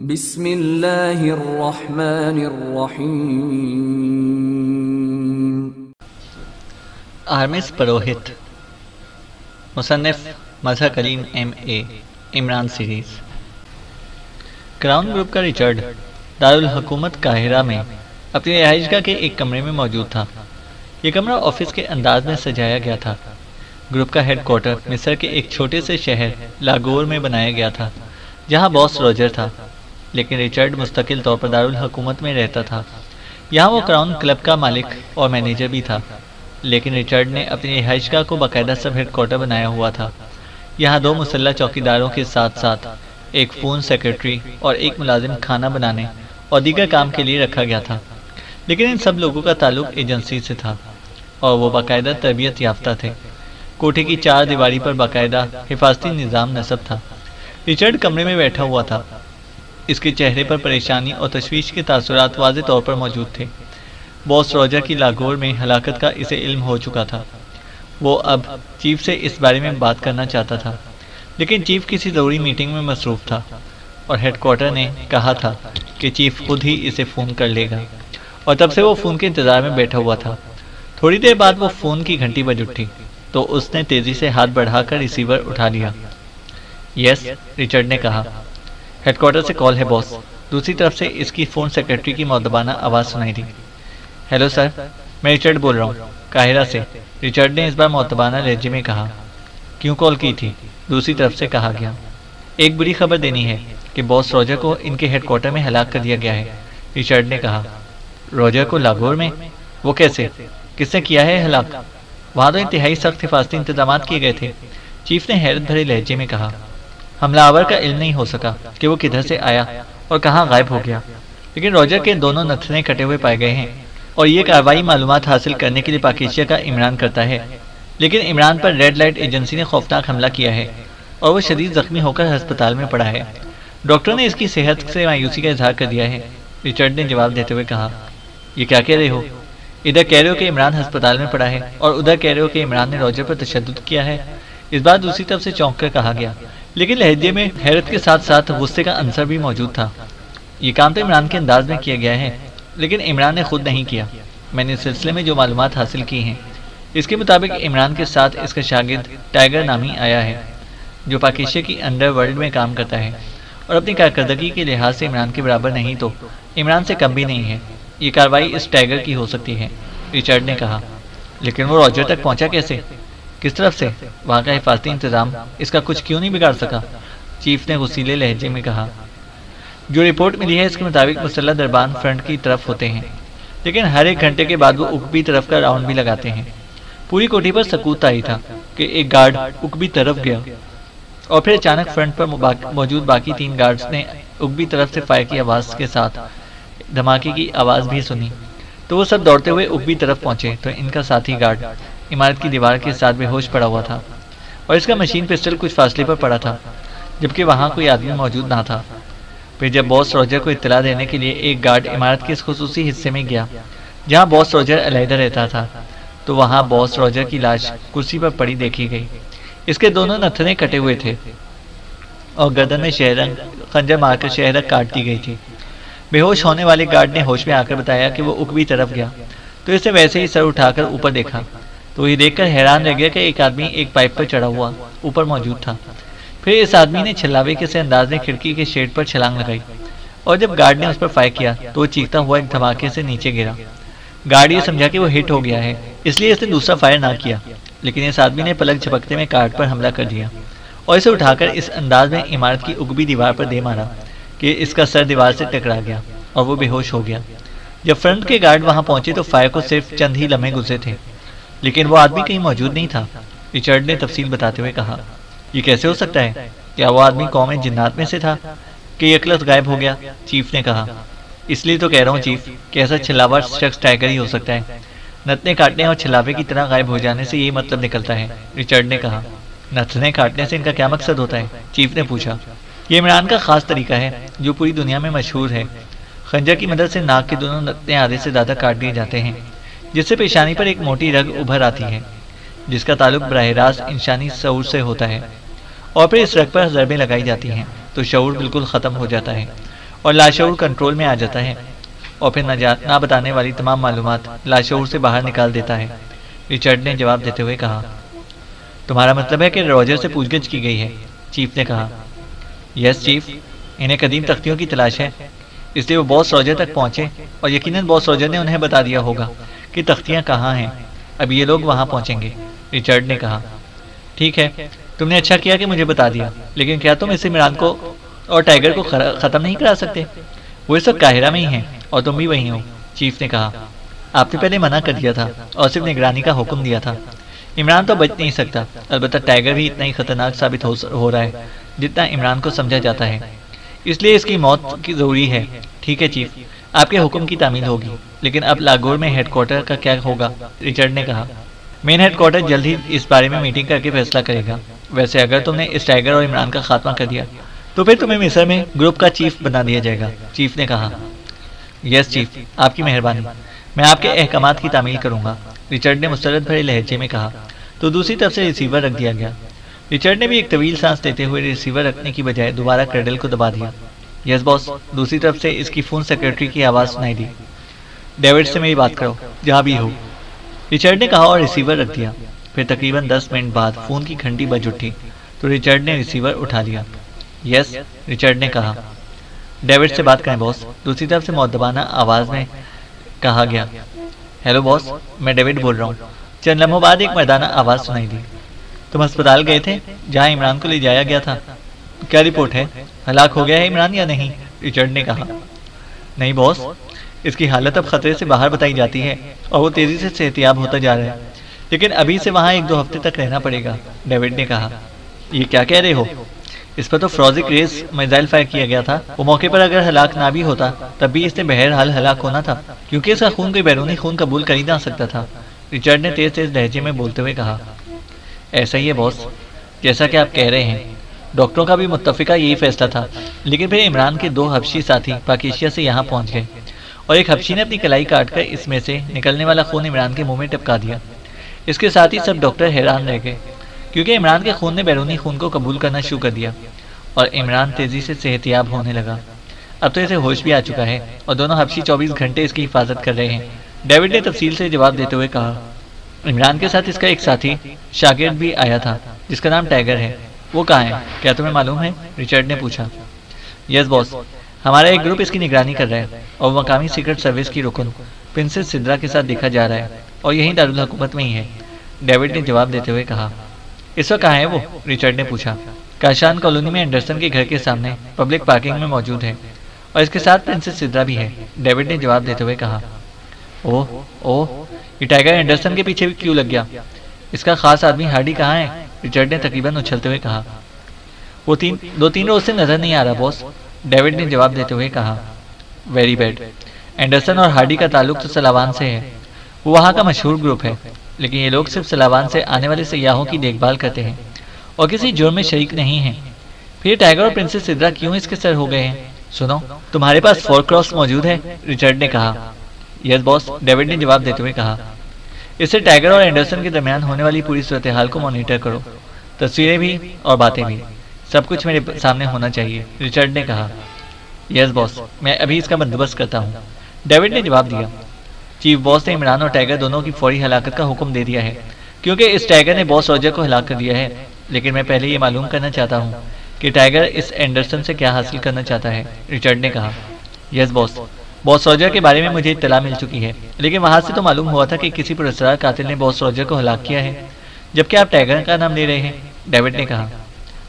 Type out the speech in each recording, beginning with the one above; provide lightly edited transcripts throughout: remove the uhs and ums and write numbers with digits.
بسم اللہ الرحمن الرحیم۔ آرمس پروہت، مصنف مظہر کلیم MA، Imran series. Crown group کا ریچارڈ دارالحکومت قاہرہ میں اپنی رہائش گاہ کے ایک کمرے میں موجود تھا۔ یہ کمرہ آفس کے انداز میں سجایا گیا تھا۔ گروپ کا ہیڈ کوارٹر مصر کے ایک چھوٹے سے شہر لاگور میں بنایا گیا تھا، جہاں باس روجر تھا، لیکن ریچارڈ مستقل طور پر دارالحکومت میں رہتا تھا۔ یہاں وہ کراؤن کلب کا مالک اور مینیجر بھی تھا، لیکن ریچارڈ نے اپنی رہائش گاہ کو باقاعدہ سب ہیڈ کوارٹر بنایا ہوا تھا۔ یہاں 2 مسلح چوکیداروں کے ساتھ ساتھ ایک فون سیکرٹری اور ایک ملازم کھانا بنانے اور دیگر کام کے لیے رکھا گیا تھا، لیکن ان سب لوگوں کا تعلق ایجنسی سے تھا اور وہ باقاعدہ تربیت یافتہ تھے۔ کوٹھے کی 4 دیواری پر باقاعدہ حفاظتی نظام نصب تھا۔ ریچارڈ کمرے میں بیٹھا ہوا تھا۔ اس کے چہرے پر پریشانی اور تشویش کے تاثرات واضح طور پر موجود تھے۔ باس روجر کی لاگور میں ہلاکت کا اسے علم ہو چکا تھا۔ وہ اب چیف سے اس بارے میں بات کرنا چاہتا تھا، لیکن چیف کسی ضروری میٹنگ میں مصروف تھا اور ہیڈ کوارٹر نے کہا تھا کہ چیف خود ہی اسے فون کر لے گا، اور تب سے وہ فون کے انتظار میں بیٹھا ہوا تھا۔ تھوڑی دیر بعد وہ فون کی گھنٹی بج اٹھی تو اس نے تیزی سے ہاتھ بڑھا کر ریسیور اٹھا لیا۔ یس، ریچارڈ نے کہا، ہیڈ کوارٹر سے کال ہے باس۔ دوسری طرف سے اس کی فون سیکرٹری کی مؤدبانہ آواز سنائی دی۔ ہیلو سر، میں ریچارڈ بول رہا ہوں، قاہرہ سے۔ ریچارڈ نے اس بار مؤدبانہ لہجے میں کہا۔ کیوں کال کی تھی؟ دوسری طرف سے کہا گیا۔ ایک بری خبر دینی ہے کہ باس روجر کو ان کے ہیڈ کوارٹر میں ہلاک کر دیا گیا ہے، ریچارڈ نے کہا۔ روجر کو لاگور میں؟ وہ کیسے؟ کس نے کیا ہے ہلاک؟ وہاں تو انتہائی سخت حفاظتی انتظامات کیے گئے تھے، چیف نے حیرت بھرے لہجے میں کہا۔ حملہ آور کا علم نہیں ہو سکا کہ وہ کدھر سے آیا اور کہاں غائب ہو گیا، لیکن روجر کے دونوں نتھنے کٹے ہوئے پائے گئے ہیں، اور یہ کارروائی معلومات حاصل کرنے کے لیے پاکیزیہ کا عمران کرتا ہے۔ لیکن عمران پر ریڈ لائٹ ایجنسی نے خوفناک حملہ کیا ہے اور وہ شدید زخمی ہو کر ہسپتال میں پڑا ہے۔ ڈاکٹر نے اس کی صحت سے مایوسی کا اظہار کر دیا ہے، ریچارڈ نے جواب دیتے ہوئے کہا۔ یہ کیا کہہ رہے ہو؟ ادھر کہہ رہے ہو کہ عمران ہسپتال میں پڑا ہے اور ادھر کہہ رہے ہو کہ عمران نے روجر پر تشدد کیا ہے۔ اس بار دوسری طرف سے چونک کر کہا گیا، لیکن لہجے میں حیرت کے ساتھ ساتھ غصے کا عنصر بھی موجود تھا۔ یہ کام تو عمران کے انداز میں کیا گیا ہے، لیکن عمران نے خود نہیں کیا۔ میں نے اس سلسلے میں جو معلومات حاصل کی ہیں، اس کے مطابق عمران کے ساتھ اس کا شاگرد ٹائیگر نامی آیا ہے، جو پاکیزیہ کی انڈر ورلڈ میں کام کرتا ہے اور اپنی کارکردگی کے لحاظ سے عمران کے برابر نہیں تو عمران سے کم بھی نہیں ہے۔ یہ کارروائی اس ٹائیگر کی ہو سکتی ہے، ریچارڈ نے کہا۔ لیکن وہ روجر تک پہنچا کیسے؟ کس طرف سے؟ وہاں کا حفاظتی انتظام اس کا کچھ کیوں نہیں بگاڑ سکا؟ چیف نے غصیلے لہجے میں کہا۔ جو رپورٹ ملی ہے اس کے مطابق مسلح دربان فرنٹ کی طرف ہوتے ہیں، لیکن ہر 1 گھنٹے کے بعد وہ اقبی طرف کا راؤنڈ بھی لگاتے ہیں۔ پوری کوٹھی پر سکوت طاری تھا کہ ایک گارڈ اقبی طرف گیا اور پھر اچانک فرنٹ پر موجود باقی 3 گارڈز نے اقبی طرف سے فائر کی آواز کے ساتھ دھماکے کی آواز بھی سنی، تو وہ سب دوڑتے ہوئے اقبی طرف پہنچے تو ان کا ساتھی گارڈ عمارت کی دیوار کے ساتھ بے ہوش پڑا ہوا تھا اور اس کا مشین پسٹل کچھ فاصلے پر پڑا تھا، جبکہ وہاں کوئی آدمی موجود نہ تھا۔ پھر جب باس روجر کو اطلاع دینے کے لیے ایک گارڈ عمارت کے اس خصوصی حصے میں گیا جہاں باس روجر علیحدہ رہتا تھا، تو وہاں باس روجر کی لاش کرسی پر پڑی دیکھی گئی۔ اس کے دونوں نتھنے کٹے ہوئے تھے اور گردن میں شہرنگ خنجر مار کر شہرک کاٹ دی گئی تھی۔ بے ہوش ہونے والے گارڈ نے ہوش میں آ کر بتایا کہ وہ اقبی طرف گیا، تو اس نے ویسے ہی سر اٹھا کر اوپر دیکھا تو یہ دیکھ کر حیران رہ گیا کہ ایک آدمی ایک پائپ پر چڑھا ہوا اوپر موجود تھا۔ پھر اس آدمی نے چھلاوے کے سے انداز میں کھڑکی کے شیڈ پر چھلانگ لگائی، اور جب گارڈ نے اس پر فائر کیا تو وہ چیختا ہوا ایک دھماکے سے نیچے گرا۔ گارڈ یہ سمجھا کہ وہ ہٹ ہو گیا ہے، اس لیے اس نے دوسرا فائر نہ کیا، لیکن اس آدمی نے پلک جھپکتے میں کارڈ پر حملہ کر دیا اور اسے اٹھا کر اس انداز میں عمارت کی اقبی دیوار پر دے مارا کہ اس کا سر دیوار سے ٹکرا گیا اور وہ بے ہوش ہو گیا۔ جب فرنٹ کے گارڈ وہاں پہنچے تو فائر کو صرف چند ہی لمحے گزرے تھے، لیکن وہ آدمی کہیں موجود نہیں تھا، ریچارڈ نے تفصیل بتاتے ہوئے کہا۔ یہ کیسے ہو سکتا ہے؟ کیا وہ آدمی قوم جنات میں سے تھا کہ یکلس غائب ہو گیا؟ چیف نے کہا۔ اس لیے تو کہہ رہا ہوں چیف کہ ایسا چھلاور شخص ٹائیگر ہی ہو سکتا ہے۔ نتنے کاٹنے اور چھلاوے کی طرح غائب ہو جانے سے یہی مطلب نکلتا ہے، ریچارڈ نے کہا۔ نتنے کاٹنے سے ان کا کیا مقصد ہوتا ہے؟ چیف نے پوچھا۔ یہ عمران کا خاص طریقہ ہے جو پوری دنیا میں مشہور ہے۔ خنجر کی مدد سے ناک کے دونوں نتنے آدھے سے زیادہ کاٹ دیے جاتے ہیں، جس سے پیشانی پر ایک موٹی رگ ابھر آتی ہے جس کا تعلق براہ راست انسانی شعور سے ہوتا ہے، اور پھر اس رگ پر ضربیں لگائی جاتی ہیں تو شعور بالکل ختم ہو جاتا ہے اور لاشعور کنٹرول میں آ جاتا ہے اور پھر نہ بتانے والی تمام معلومات لاشعور سے باہر نکال دیتا ہے۔ رچرڈ نے جواب دیتے ہوئے کہا، تمہارا مطلب ہے کہ راجر سے پوچھ گچھ کی گئی ہے؟ چیف نے کہا، یس چیف، انہیں قدیم تختیوں کی تلاش ہے، اس لیے وہ باس راجر تک پہنچے اور یقیناً باس راجر نے انہیں بتا دیا ہوگا کہ تختیاں کہاں ہیں۔ اب یہ لوگ وہاں پہنچیں گے۔ رچرڈ نے کہا، ٹھیک ہے، تم نے اچھا کیا کہ مجھے بتا دیا، لیکن کیا تم اس عمران کو اور ٹائیگر کو ختم نہیں کرا سکتے؟ وہ اس وقت قاہرہ میں ہی ہیں اور تم بھی وہیں ہو۔ چیف نے کہا، آپ نے پہلے منع کر دیا تھا اور صرف نگرانی کا حکم دیا تھا۔ عمران تو بچ نہیں سکتا، البتہ ٹائیگر بھی اتنا ہی خطرناک ثابت ہو رہا ہے جتنا عمران کو سمجھا جاتا ہے، اس لیے اس کی موت کی ضروری ہے۔ ٹھیک ہے چیف، آپ کے حکم کی تعمیل ہوگی، لیکن اب لاگور میں ہیڈ کوارٹر کا کیا ہوگا؟ رچرڈ نے کہا، مین ہیڈ کوارٹر جلد ہی اس بارے میں میٹنگ کر کے فیصلہ کرے گا۔ ویسے اگر تم نے اس ٹائیگر اور عمران کا خاتمہ کر دیا تو پھر تمہیں مصر میں گروپ کا چیف بنا دیا جائے گا۔ چیف نے کہا، یس چیف، آپ کی مہربانی، میں آپ کے احکامات کی تعمیل کروں گا۔ رچرڈ نے مسرت بھرے لہجے میں کہا۔ تو دوسری طرف سے ریسیور رکھ دیا گیا۔ رچرڈ نے بھی ایک طویل سانس لیتے ہوئے ریسیور رکھنے کی بجائے دوبارہ کرڈل کو دبا دیا۔ یس باس، دوسری طرف سے اس کی فون سیکرٹری کی آواز سنائی دی، ڈیوڈ سے میری بات کرو جہاں بھی ہو۔ رچرڈ نے کہا اور ریسیور رکھ دیا۔ پھر تقریباً 10 منٹ بعد فون کی گھنٹی بج اٹھی تو رچرڈ نے ریسیور اٹھا لیا۔ یس، رچرڈ نے کہا، ڈیوڈ سے بات کریں باس، دوسری طرف سے مؤدبانہ آواز میں کہا گیا۔ ہیلو باس، میں ڈیوڈ بول رہا ہوں۔ چند لمحوں بعد ایک مردانہ آواز سنائی دی، تم ہسپتال گئے تھے جہاں عمران کو لے جایا گیا تھا، کیا رپورٹ ہے؟ ہلاک ہو گیا ہے عمران یا نہیں؟ رچرڈ نے کہا، نہیں باس، اس کی حالت اب خطرے سے باہر بتائی جاتی ہے اور وہ تیزی سے صحتیاب ہوتا جا رہا ہے، لیکن ابھی سے وہاں 1-2 ہفتے تک رہنا پڑے گا۔ ڈیوڈ نے کہا، یہ کیا کہہ رہے ہو؟ اس پر تو فرازک ریس میزائل فائر کیا گیا تھا، وہ موقع پر اگر ہلاک نہ بھی ہوتا تب بھی اس نے بہرحال ہلاک ہونا تھا، کیونکہ اس کا خون کوئی بیرونی خون قبول کر ہی نہ سکتا تھا۔ رچرڈ نے تیز تیز لہجے میں بولتے ہوئے کہا، ایسا ہی ہے باس، جیسا کہ آپ کہہ رہے ہیں، ڈاکٹروں کا بھی متفقہ یہی فیصلہ تھا، لیکن پھر عمران کے 2 حبشی ساتھی پاکیشیا سے یہاں پہنچ گئے اور ایک حبشی نے اپنی کلائی کاٹ کر اس میں سے نکلنے والا خون عمران کے منہ میں ٹپکا دیا۔ اس کے ساتھ ہی سب ڈاکٹر حیران رہ گئے، کیونکہ عمران کے خون نے بیرونی خون کو قبول کرنا شروع کر دیا اور عمران تیزی سے صحتیاب ہونے لگا۔ اب تو اسے ہوش بھی آ چکا ہے اور دونوں حبشی 24 گھنٹے اس کی حفاظت کر رہے ہیں۔ ڈیوڈ نے تفصیل سے جواب دیتے ہوئے کہا، عمران کے ساتھ اس کا ایک ساتھی شاگرد بھی آیا تھا جس کا نام ٹائیگر ہے، وہ کہاں ہے؟ کیا تمہیں معلوم ہے؟ رچرڈ نے پوچھا۔ یس باس، ہمارا ایک گروپ اس کی نگرانی کر رہا ہے اور مقامی سیکرٹ سروس کی رکن پرنسس سدرا کے ساتھ دیکھا جا رہا ہے اور یہیں دارالحکومت میں ہی ہے۔ ڈیوڈ نے جواب دیتے ہوئے کہا، اس وقت کہاں ہے وہ؟ رچرڈ نے پوچھا۔ کاشان کالونی میں اینڈرسن کے گھر کے سامنے پبلک پارکنگ میں موجود ہے اور اس کے ساتھ پرنسس سدرا بھی ہے۔ ڈیوڈ نے جواب دیتے ہوئے کہا، اوہ، یہ ٹائیگر اینڈرسن کے پیچھے بھی کیوں لگ گیا؟ اس کا خاص آدمی ہارڈی کہاں ہے؟ رچرڈ نے تقریباً اچھلتے ہوئے کہا، وہ 2-3 روز سے نظر نہیں آ رہا باس۔ ڈیوڈ نے جواب دیتے ہوئے کہا، ویری بیڈ، اینڈرسن اور ہارڈی کا تعلق تو سلاوان سے ہے، وہ وہاں کا مشہور گروپ ہے، لیکن یہ لوگ صرف سلاوان سے آنے والے سیاحوں کی دیکھ بھال کرتے ہیں اور کسی جرم میں شریک نہیں ہیں۔ پھر ٹائیگر اور پرنسس سدرا کیوں اس کے سر ہو گئے ہیں؟ سنو، تمہارے پاس 4 کراس موجود ہے؟ رچرڈ نے کہا۔ یس باس، ڈیوڈ نے جواب دیتے ہوئے کہا۔ اس سے ٹائیگر اور اینڈرسن کے درمیان ہونے والی پوری صورتحال کو مانیٹر کرو، تصویریں بھی اور باتیں بھی، سب کچھ میرے سامنے ہونا چاہیے، رچرڈ نے کہا۔ یس باس، میں ابھی اس کا بندوبست کرتا ہوں، ڈیوڈ نے جواب دیا۔ چیف باس نے عمران اور ٹائیگر دونوں کی فوری ہلاکت کا حکم دے دیا ہے، کیونکہ اس ٹائیگر نے باس راجر کو ہلاک کر دیا ہے، لیکن میں پہلے یہ معلوم کرنا چاہتا ہوں کہ ٹائیگر اس اینڈرسن سے کیا حاصل کرنا چاہتا ہے، رچرڈ نے کہا۔ یس باس راجر کے بارے میں مجھے اطلاع مل چکی ہے، لیکن وہاں سے تو معلوم ہوا تھا کہ کسی پراسرار قاتل نے باس راجر کو ہلاک کیا ہے، جبکہ آپ ٹائیگر کا نام لے رہے ہیں، ڈیوڈ نے کہا۔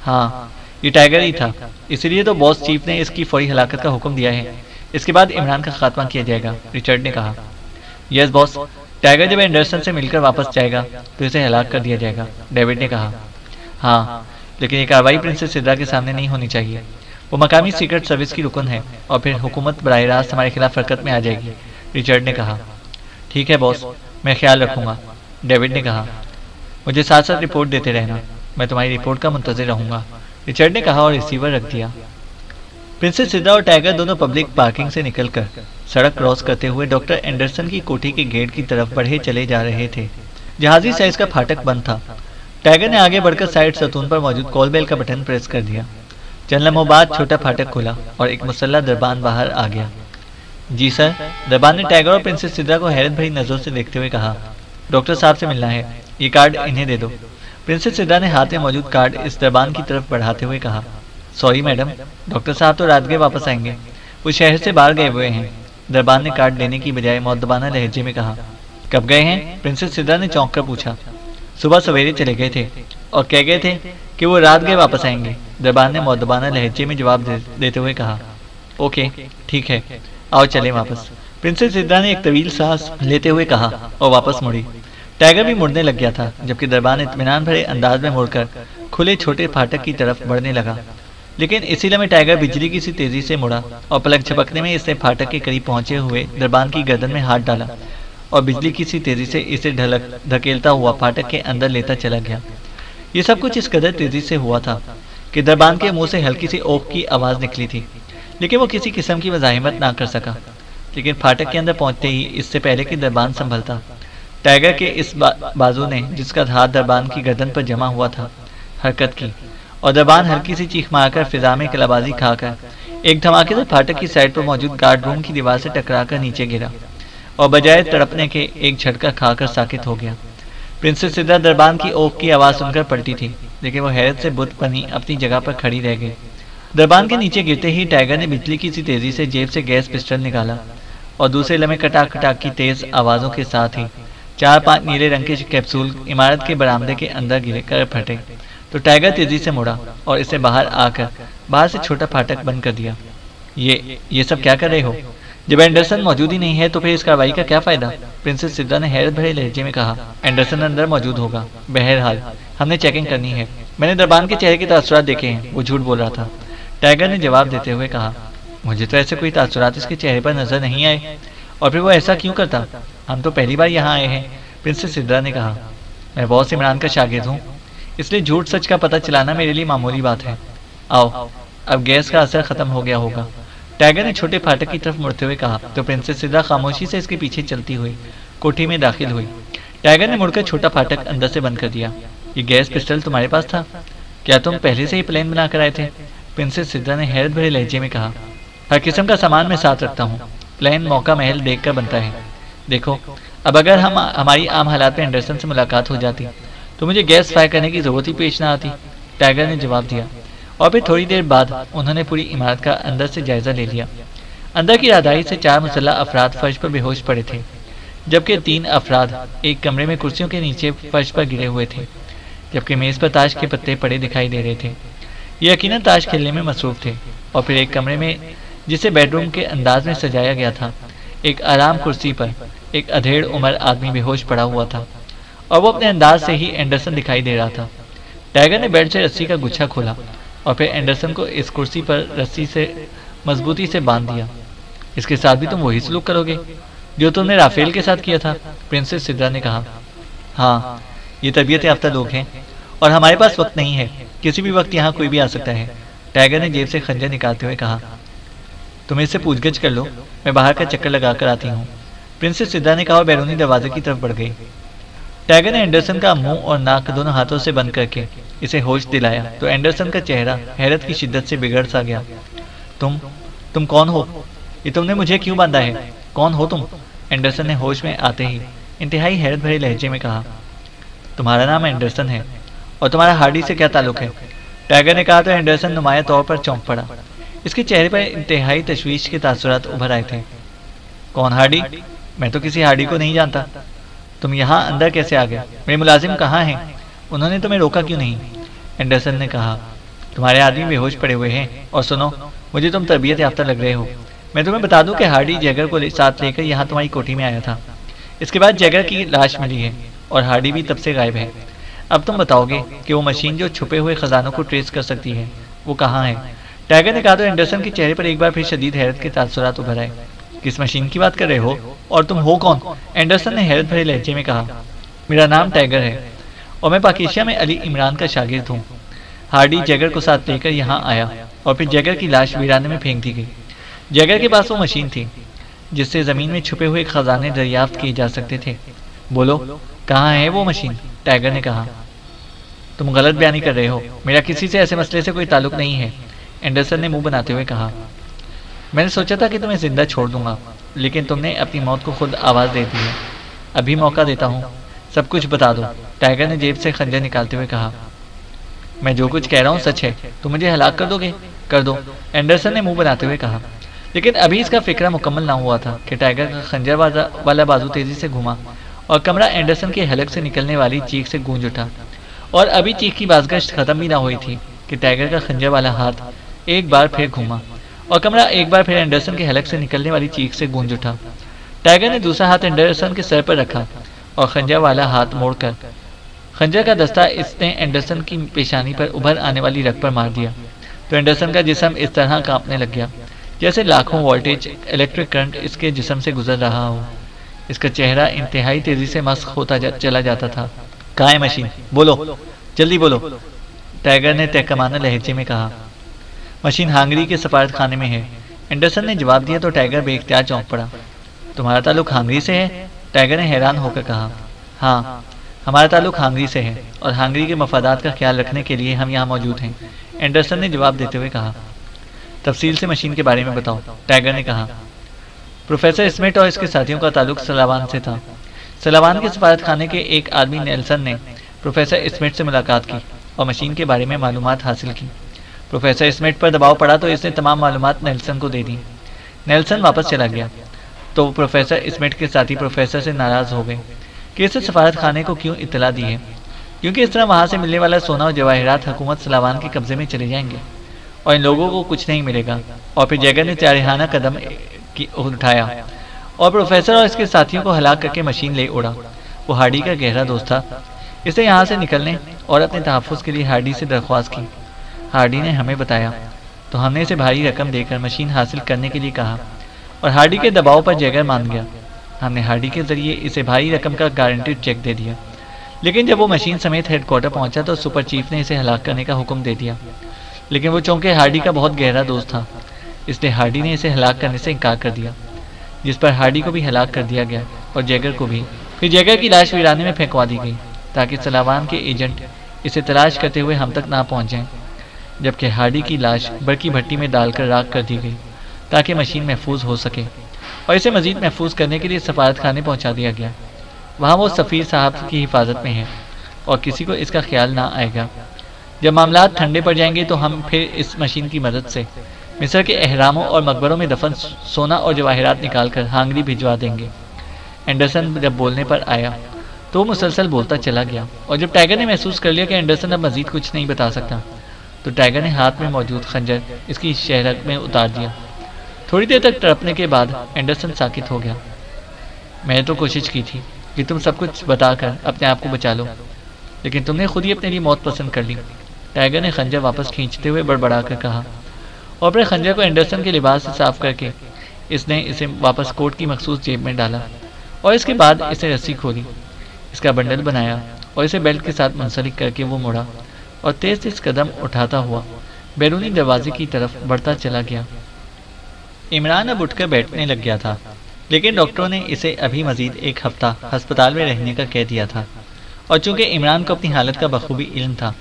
ہاں، یہ ٹائیگر ہی تھا، اسی لیے تو باس چیف نے اس کی فوری ہلاکت کا حکم دیا ہے، اس کے بعد عمران کا خاتمہ کیا جائے گا، رچرڈ نے کہا۔ یس باس، ٹائیگر جب اینڈرسن سے مل کر واپس جائے گا تو اسے ہلاک کر دیا جائے گا، ڈیوڈ نے کہا۔ ہاں، لیکن یہ کارروائی پرنسس سدرا کے سامنے نہیں ہونی چاہیے، وہ مقامی سیکرٹ سروس کی رکن ہے اور پھر حکومت براہ راست ہمارے خلاف حرکت میں آ جائے گی، رچرڈ نے کہا۔ ٹھیک ہے باس، میں خیال رکھوں گا، ڈیوڈ نے کہا۔ مجھے ساتھ ساتھ رپورٹ دیتے رہنا، میں تمہاری رپورٹ کا منتظر رہوں گا، رچرڈ نے کہا اور ریسیور رکھ دیا۔ پرنسس سدرا اور ٹائیگر دونوں پبلک پارکنگ سے نکل کر سڑک کراس کرتے ہوئے ڈاکٹر اینڈرسن کی کوٹھی کے گیٹ کی طرف بڑھے چلے جا رہے تھے۔ جہازی سائز کا پھاٹک بند تھا۔ ٹائیگر نے آگے بڑھ کر سائڈ ستون پر موجود کال بیل کا بٹن پریس کر دیا۔ چند لمحوں بعد چھوٹا پھاٹک کھلا اور ایک مسلح دربان باہر آ گیا۔ جی سر، دربان نے ٹائیگر اور پرنسس سدرا کو حیرت بھری نظروں سے دیکھتے ہوئے کہا۔ ڈاکٹر صاحب سے ملنا ہے، یہ کارڈ انہیں دے دو۔ پرنسس سدرا نے ہاتھ میں موجود کارڈ اس دربان کی طرف بڑھاتے ہوئے کہا۔ سوری میڈم، ڈاکٹر صاحب تو رات گئے واپس آئیں گے، وہ شہر سے باہر گئے ہوئے ہیں۔ دربان نے کارڈ لینے کی بجائے مؤدبانہ لہجے میں کہا۔ کب گئے ہیں؟ پرنسس سدرا نے چونک کر پوچھا۔ صبح سویرے چلے گئے تھے اور کہہ گئے تھے کہ وہ رات گئے واپس آئیں گے، دربان نے مؤدبانہ لہجے میں جواب دیتے ہوئے کہا۔ اوکے ٹھیک ہے، آؤ چلیں واپس، پرنسس سدرا نے ایک طویل سانس لیتے ہوئے کہا اور واپس مڑی۔ ٹائیگر بھی مڑنے لگ گیا تھا، جبکہ دربان اطمینان بھرے انداز میں مڑ کر کھلے چھوٹے پھاٹک کی طرف بڑھنے لگا۔ لیکن اسی لمحے ٹائیگر بجلی کی سی تیزی سے مڑا اور پلک جھپکنے میں اس نے پھاٹک کے قریب پہنچے ہوئے دربان کی گردن میں ہاتھ ڈالا اور بجلی کی سی تیزی سے اسے دھکیلتا ہوا پھاٹک کے اندر لیتا چلا گیا۔ یہ سب کچھ اس قدر تیزی سے ہوا تھا کہ دربان کے منہ سے ہلکی سی اوک کی آواز نکلی تھی، لیکن وہ کسی قسم کی مزاحمت نہ کر سکا۔ لیکن پھاٹک کے اندر پہنچتے ہی اس سے پہلے کہ دربان سنبھلتا، ٹائیگر کے اس بازو نے، جس کا ہاتھ دربان کی گردن پر جمع ہوا تھا، حرکت کی اور دربان ہلکی سی چیخ مار کر فضا میں کلابازی کھا کر ایک دھماکے سے پھاٹک کی سائڈ پر موجود گارڈ روم کی دیوار سے ٹکرا کر نیچے گرا اور بجائے تڑپنے کے ایک جھٹکا کھا کر ساکت ہو گیا۔ پرنسس سدرا دربان کی اوک کی آواز سن کر پلٹی تھی، لیکن وہ حیرت سے بت بنی اپنی جگہ پر کھڑی رہ گئی۔ دربان کے نیچے گرتے ہی ٹائیگر نے بجلی کی سی تیزی سے جیب سے گیس پسٹل نکالا اور دوسرے لمحے کٹاک کٹاک کی تیز آوازوں کے ساتھ ہی 4-5 نیلے رنگ کے کیپسول عمارت کے برآمدے کے اندر گر کر پھٹے تو ٹائیگر تیزی سے مڑا اور اسے باہر آ کر باہر سے چھوٹا پھاٹک بند کر دیا۔ یہ سب کیا کر رہے ہو؟ جب اینڈرسن موجود ہی نہیں ہے تو پھر اس کارروائی کا کیا فائدہ؟ پرنسس سدرا نے حیرت بھرے لہجے میں کہا۔ اینڈرسن اندر موجود ہوگا، بہرحال ہم نے چیکنگ کرنی ہے۔ میں نے دربان کے چہرے کے تاثرات دیکھے ہیں، وہ جھوٹ بول رہا تھا، ٹائیگر نے جواب دیتے ہوئے کہا۔ مجھے تو ایسے کوئی تاثرات اس کے چہرے پر نظر نہیں آئے، اور پھر وہ ایسا کیوں کرتا؟ ہم تو پہلی بار یہاں آئے ہیں، پرنسس سدرا نے کہا۔ میں باس عمران کا شاگرد ہوں، اس لیے جھوٹ سچ کا پتہ چلانا میرے لیے معمولی بات ہے۔ آؤ، اب گیس کا اثر ختم ہو گیا ہوگا، ٹائیگر نے چھوٹے پھاٹک کی طرف مڑتے ہوئے کہا تو پرنسس سدرا خاموشی سے اس کے پیچھے چلتی ہوئی کوٹھی میں داخل ہوئی۔ ٹائیگر نے مڑ کر چھوٹا پھاٹک اندر سے بند کر دیا۔ یہ گیس پسٹل تمہارے پاس تھا؟ کیا تم پہلے سے ہی پلان بنا کر آئے تھے؟ پرنسس سدرا نے حیرت بھرے لہجے میں کہا۔ ہر قسم کا سامان میں ساتھ رکھتا ہوں، پلان موقع محل دیکھ کر بنتا ہے۔ دیکھو، اب اگر ہماری عام حالات میں اینڈرسن سے ملاقات ہو جاتی تو مجھے گیس فائر کرنے کی ضرورت ہی پیش نہ آتی، ٹائیگر نے جواب دیا۔ اور پھر تھوڑی دیر بعد انہوں نے پوری عمارت کا اندر سے جائزہ لے لیا۔ اندر کی رہدائی سے 4 مسلح افراد فرش پر بے ہوش پڑے تھے، جبکہ 3 افراد ایک کمرے میں کرسیوں کے نیچے فرش پر گرے ہوئے تھے، جبکہ میز پر تاش کے پتے پڑے دکھائی دے رہے تھے۔ یہ یقیناً تاش کھیلنے میں مصروف تھے۔ اور پھر ایک کمرے میں، جسے بیڈ روم کے انداز میں سجایا گیا تھا، ایک آرام کرسی پر ایک ادھیڑ عمر آدمی بے ہوش پڑا ہوا تھا، اور وہ اپنے انداز سے ہی اینڈرسن دکھائی دے رہا تھا۔ ٹائیگر نے بیڈ سے رسی کا گچھا کھولا اور پھر اینڈرسن کو اس کرسی پر رسی سے مضبوطی سے باندھ دیا۔ اس کے ساتھ بھی تم وہی سلوک کرو گے جو تم نے رافیل کے ساتھ کیا تھا؟ پرنسس سدرا نے کہا۔ ہاں، یہ تربیت یافتہ لوگ ہیں اور ہمارے پاس وقت نہیں ہے، کسی بھی وقت یہاں کوئی بھی آ سکتا ہے، ٹائیگر نے جیب سے خنجر نکالتے ہوئے کہا۔ تم اس سے پوچھ گچھ کر لو، میں باہر کا چکر لگا کر آتی ہوں، پرنسس سدرا نے کہا اور بیرونی دروازے کی طرف بڑھ گئی۔ ٹائیگر نے اینڈرسن کا منہ اور ناک دونوں ہاتھوں سے بند کر کے اسے ہوش دلایا تو اینڈرسن کا چہرہ حیرت کی شدت سے بگڑ سا گیا۔ تم کون ہو؟ یہ تم نے مجھے کیوں باندھا ہے؟ کون ہو تم؟ اینڈرسن نے ہوش میں آتے ہی انتہائی حیرت بھرے لہجے میں کہا۔ تمہارا نام اینڈرسن ہے اور تمہارا ہارڈی سے کیا تعلق ہے؟ ٹائیگر نے کہا تو اینڈرسن نمایاں طور پر چونک پڑا۔ اس کے چہرے پر انتہائی تشویش کے تاثرات ابھر آئے تھے۔ کون ہارڈی؟ میں تو کسی ہارڈی کو نہیں جانتا۔ تم یہاں اندر کیسے آ گئے؟ میرے ملازم کہاں ہیں؟ انہوں نے تمہیں روکا کیوں نہیں؟ اینڈرسن نے کہا۔ تمہارے آدمی بے ہوش پڑے ہوئے ہیں، اور سنو، مجھے تم تربیت یافتہ لگ رہے ہو۔ میں تمہیں بتا دوں کہ ہارڈی جیگر کو ساتھ لے کر یہاں تمہاری کوٹھی میں آیا تھا۔ اس کے بعد جیگر کی لاش ملی ہے اور ہارڈی بھی تب سے غائب ہے۔ اب تم بتاؤ گے کہ وہ مشین جو چھپے ہوئے خزانوں کو ٹریس کر سکتی ہے وہ کہاں ہے؟ ٹائیگر نے کہا تو اینڈرسن کے چہرے پر ایک بار پھر شدید حیرت کے تاثرات ابھر آئے۔ کس مشین کی بات کر رہے ہو اور تم ہو کون؟ اینڈرسن نے حیرت بھرے لہجے میں کہا۔ میرا نام ٹائیگر ہے اور میں پاکیشیا میں علی عمران کا شاگرد ہوں۔ ہارڈی جیگر کو ساتھ لے کر یہاں آیا اور پھر جیگر کی لاش ویرانے میں پھینک دی گئی۔ جیگر کے پاس وہ مشین تھی جس سے زمین میں چھپے ہوئے خزانے دریافت کیے جا سکتے تھے۔ بولو، کہاں ہے وہ مشین؟ ٹائیگر نے کہا۔ تم غلط بیانی کر رہے ہو، میرا کسی سے ایسے مسئلے سے کوئی تعلق نہیں ہے۔ اینڈرسن نے منہ بناتے ہوئے کہا۔ میں نے سوچا تھا کہ تمہیں زندہ چھوڑ دوں گا، لیکن تم نے اپنی موت کو خود آواز دے دی ہے۔ ابھی موقع دیتا ہوں، سب کچھ بتا دو، ٹائیگر نے جیب سے خنجر نکالتے ہوئے کہا۔ میں جو کچھ کہہ رہا ہوں سچ ہے، تم مجھے ہلاک کر دو گے؟ کر دو، اینڈرسن نے منہ بناتے ہوئے کہا۔ لیکن ابھی اس کا فکرہ مکمل نہ ہوا تھا کہ ٹائیگر کا خنجر والا بازو تیزی سے گھوما اور کمرہ اینڈرسن کے حلق سے نکلنے والی چیخ سے گونج اٹھا، اور ابھی چیخ کی بازگشت ختم بھی نہ ہوئی تھی کہ ٹائیگر کا خنجر والا ہاتھ ایک بار پھر گھوما اور کمرہ ایک بار پھر اینڈرسن کے حلق سے نکلنے والی چیخ سے گونج اٹھا۔ ٹائیگر نے دوسرا ہاتھ اینڈرسن کے سر پر رکھا اور خنجر والا ہاتھ موڑ کر خنجر کا دستہ اس نے اینڈرسن کی پیشانی پر ابھر آنے والی رگ پر مار دیا، تو اینڈرسن کا جسم اس طرح کانپنے لگ گیا جیسے لاکھوں وولٹیج الیکٹرک کرنٹ اس کے جسم سے گزر رہا ہو۔ اس کا چہرہ انتہائی تیزی سے مسخ ہوتا چلا جاتا تھا۔ کہاں ہے مشین؟ بولو، جلدی بولو، ٹائیگر نے تحکمانہ لہجے میں کہا۔ مشین ہانگری کے سفارت خانے میں ہے، اینڈرسن نے جواب دیا تو ٹائیگر بے اختیار چونک پڑا۔ تمہارا تعلق ہانگری سے ہے؟ ٹائیگر نے حیران ہو کر کہا۔ ہاں، ہمارا تعلق ہانگری سے ہے اور ہانگری کے مفادات کا خیال رکھنے کے لیے ہم یہاں موجود ہیں، اینڈرسن نے جواب دیتے ہوئے کہا۔ تفصیل سے مشین کے بارے میں بتاؤ، ٹائیگر نے کہا۔ پروفیسر اسمتھ اور اس کے ساتھیوں کا تعلق سلاوان سے تھا۔ سلاوان کے سفارت خانے کے ایک آدمی نیلسن نے پروفیسر اسمتھ سے ملاقات کی اور مشین کے بارے میں معلومات حاصل کی۔ پروفیسر اسمتھ پر دباؤ پڑا تو اس نے تمام معلومات نیلسن کو دے دی۔ نیلسن واپس چلا گیا تو پروفیسر اسمتھ کے ساتھی پروفیسر سے ناراض ہو گئے کہ اسے سفارت خانے کو کیوں اطلاع دی ہے، کیونکہ اس طرح وہاں سے ملنے والا سونا اور جواہرات حکومت سلاوان کے قبضے میں چلے جائیں گے اور ان لوگوں کو کچھ نہیں ملے گا۔ اور پھر جیگر نے جارحانہ قدم اٹھایا اور پروفیسر اور اس کے ساتھیوں کو ہلاک کر کے مشین لے اڑا۔ وہ ہارڈی کا گہرا دوست تھا، اس نے یہاں سے نکلنے اور اپنے تحفظ کے لیے ہارڈی سے درخواست کی۔ ہارڈی نے ہمیں بتایا تو ہم نے اسے بھاری رقم دے کر مشین حاصل کرنے کے لیے کہا اور ہارڈی کے دباؤ پر جیگر مان گیا۔ ہم نے ہارڈی کے ذریعے اسے بھاری رقم کا گارنٹیڈ چیک دے دیا، لیکن جب وہ مشین سمیت ہیڈ کوارٹر پہنچا تو سپر چیف نے اسے ہلاک کرنے کا حکم دے دیا، لیکن وہ چونکہ ہارڈی کا بہت گہرا دوست تھا اس لیے ہارڈی نے اسے ہلاک کرنے سے انکار کر دیا، جس پر ہارڈی کو بھی ہلاک کر دیا گیا اور جیگر کو بھی۔ پھر جیگر کی لاش ویرانے میں پھینکوا دی گئی تاکہ سلاوان کے ایجنٹ اسے تلاش کرتے ہوئے ہم تک نہ پہنچ جائیں، جبکہ ہارڈی کی لاش برقی بھٹی میں ڈال کر راکھ کر دی گئی تاکہ مشین محفوظ ہو سکے اور اسے مزید محفوظ کرنے کے لیے سفارت خانے پہنچا دیا گیا۔ وہاں وہ سفیر صاحب کی حفاظت میں ہے اور کسی کو اس کا خیال نہ آئے گا۔ جب معاملات ٹھنڈے پڑ جائیں گے تو ہم پھر اس مشین کی مدد سے مصر کے اہراموں اور مقبروں میں دفن سونا اور جواہرات نکال کر ہانگری بھجوا دیں گے۔ اینڈرسن جب بولنے پر آیا تو وہ مسلسل بولتا چلا گیا، اور جب ٹائیگر نے محسوس کر لیا کہ اینڈرسن اب مزید کچھ نہیں بتا سکتا تو ٹائیگر نے ہاتھ میں موجود خنجر اس کی شہرگ میں اتار دیا۔ تھوڑی دیر تک تڑپنے کے بعد اینڈرسن ساکت ہو گیا۔ میں نے تو کوشش کی تھی کہ تم سب کچھ بتا کر اپنے آپ کو بچا لو، لیکن تم نے خود ہی اپنے لیے موت پسند کر لی، ٹائیگر نے خنجر واپس کھینچتے ہوئے بڑبڑا کر کہا، اور اپنے خنجر کو اینڈرسن کے لباس سے صاف کر کے اس نے اسے واپس کوٹ کی مخصوص جیب میں ڈالا اور اس کے بعد اسے رسی کھولی، اس کا بنڈل بنایا اور اسے بیلٹ کے ساتھ منسلک کر کے وہ مڑا اور تیز تیز قدم اٹھاتا ہوا بیرونی دروازے کی طرف بڑھتا چلا گیا۔ عمران اب اٹھ کر بیٹھنے لگ گیا تھا، لیکن ڈاکٹروں نے اسے ابھی مزید ایک ہفتہ ہسپتال میں رہنے کا کہہ دیا تھا، اور چونکہ عمران کو اپنی حالت کا بخوبی علم تھا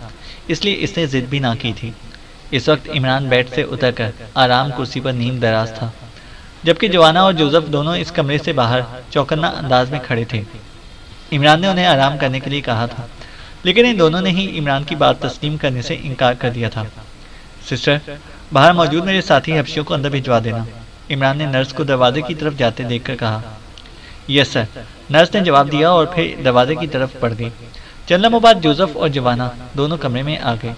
اس لیے اس نے ضد بھی نہ کی تھی۔ اس وقت عمران بیڈ سے اتر کر آرام کرسی پر نیم دراز تھا، جبکہ جوانا اور جوزف دونوں اس کمرے سے باہر چوکنا انداز میں کھڑے تھے۔ عمران نے انہیں آرام کرنے کے لیے کہا تھا، لیکن ان دونوں نے ہی عمران کی بات تسلیم کرنے سے انکار کر دیا تھا۔ سسٹر، باہر موجود میرے ساتھی حبشیوں کو اندر بھجوا دینا، عمران نے نرس کو دروازے کی طرف جاتے دیکھ کر کہا۔ یس سر، نرس نے جواب دیا اور پھر دروازے کی طرف بڑھ گئی۔ چند لمحوں بعد جوزف اور جوانا دونوں کمرے میں آ گئے۔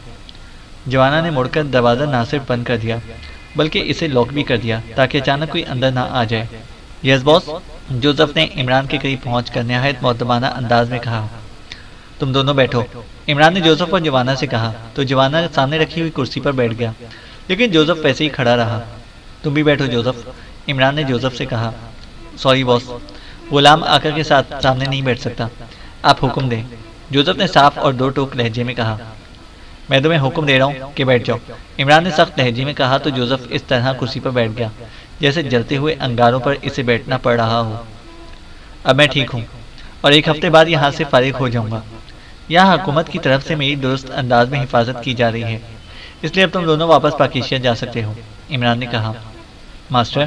جوانا نے مڑ کر دروازہ نہ صرف بند کر دیا بلکہ اسے لاک بھی کر دیا تاکہ اچانک کوئی اندر نہ آ جائے۔ یس باس، جوزف نے عمران کے قریب پہنچ کر نہایت مؤدبانہ انداز میں کہا۔ تم دونوں بیٹھو، عمران نے جوزف اور جوانا سے کہا تو جوانا سامنے رکھی ہوئی کرسی پر بیٹھ گیا، لیکن جوزف ویسے ہی کھڑا رہا۔ تم بھی بیٹھو جوزف، عمران نے جوزف سے کہا۔ سوری باس، غلام آقا کے ساتھ سامنے نہیں بیٹھ سکتا، آپ حکم دیں، جوزف نے صاف اور دو ٹوک لہجے میں کہا۔ میں تمہیں حکم دے رہا ہوں کہ بیٹھ جاؤ، عمران نے سخت لہجے میں کہا تو جوزف اس طرح کرسی پر بیٹھ گیا جیسے جلتے ہوئے انگاروں پر اسے بیٹھنا پڑ رہا ہو۔ اب میں ٹھیک ہوں اور ایک ہفتے بعد یہاں سے فارغ ہو جاؤں گا۔ یہاں حکومت کی طرف سے میری درست انداز میں حفاظت کی جا رہی ہے، اس لیے اب تم دونوں واپس پاکیزیہ جا سکتے ہو۔ عمران نے کہا، ماسٹر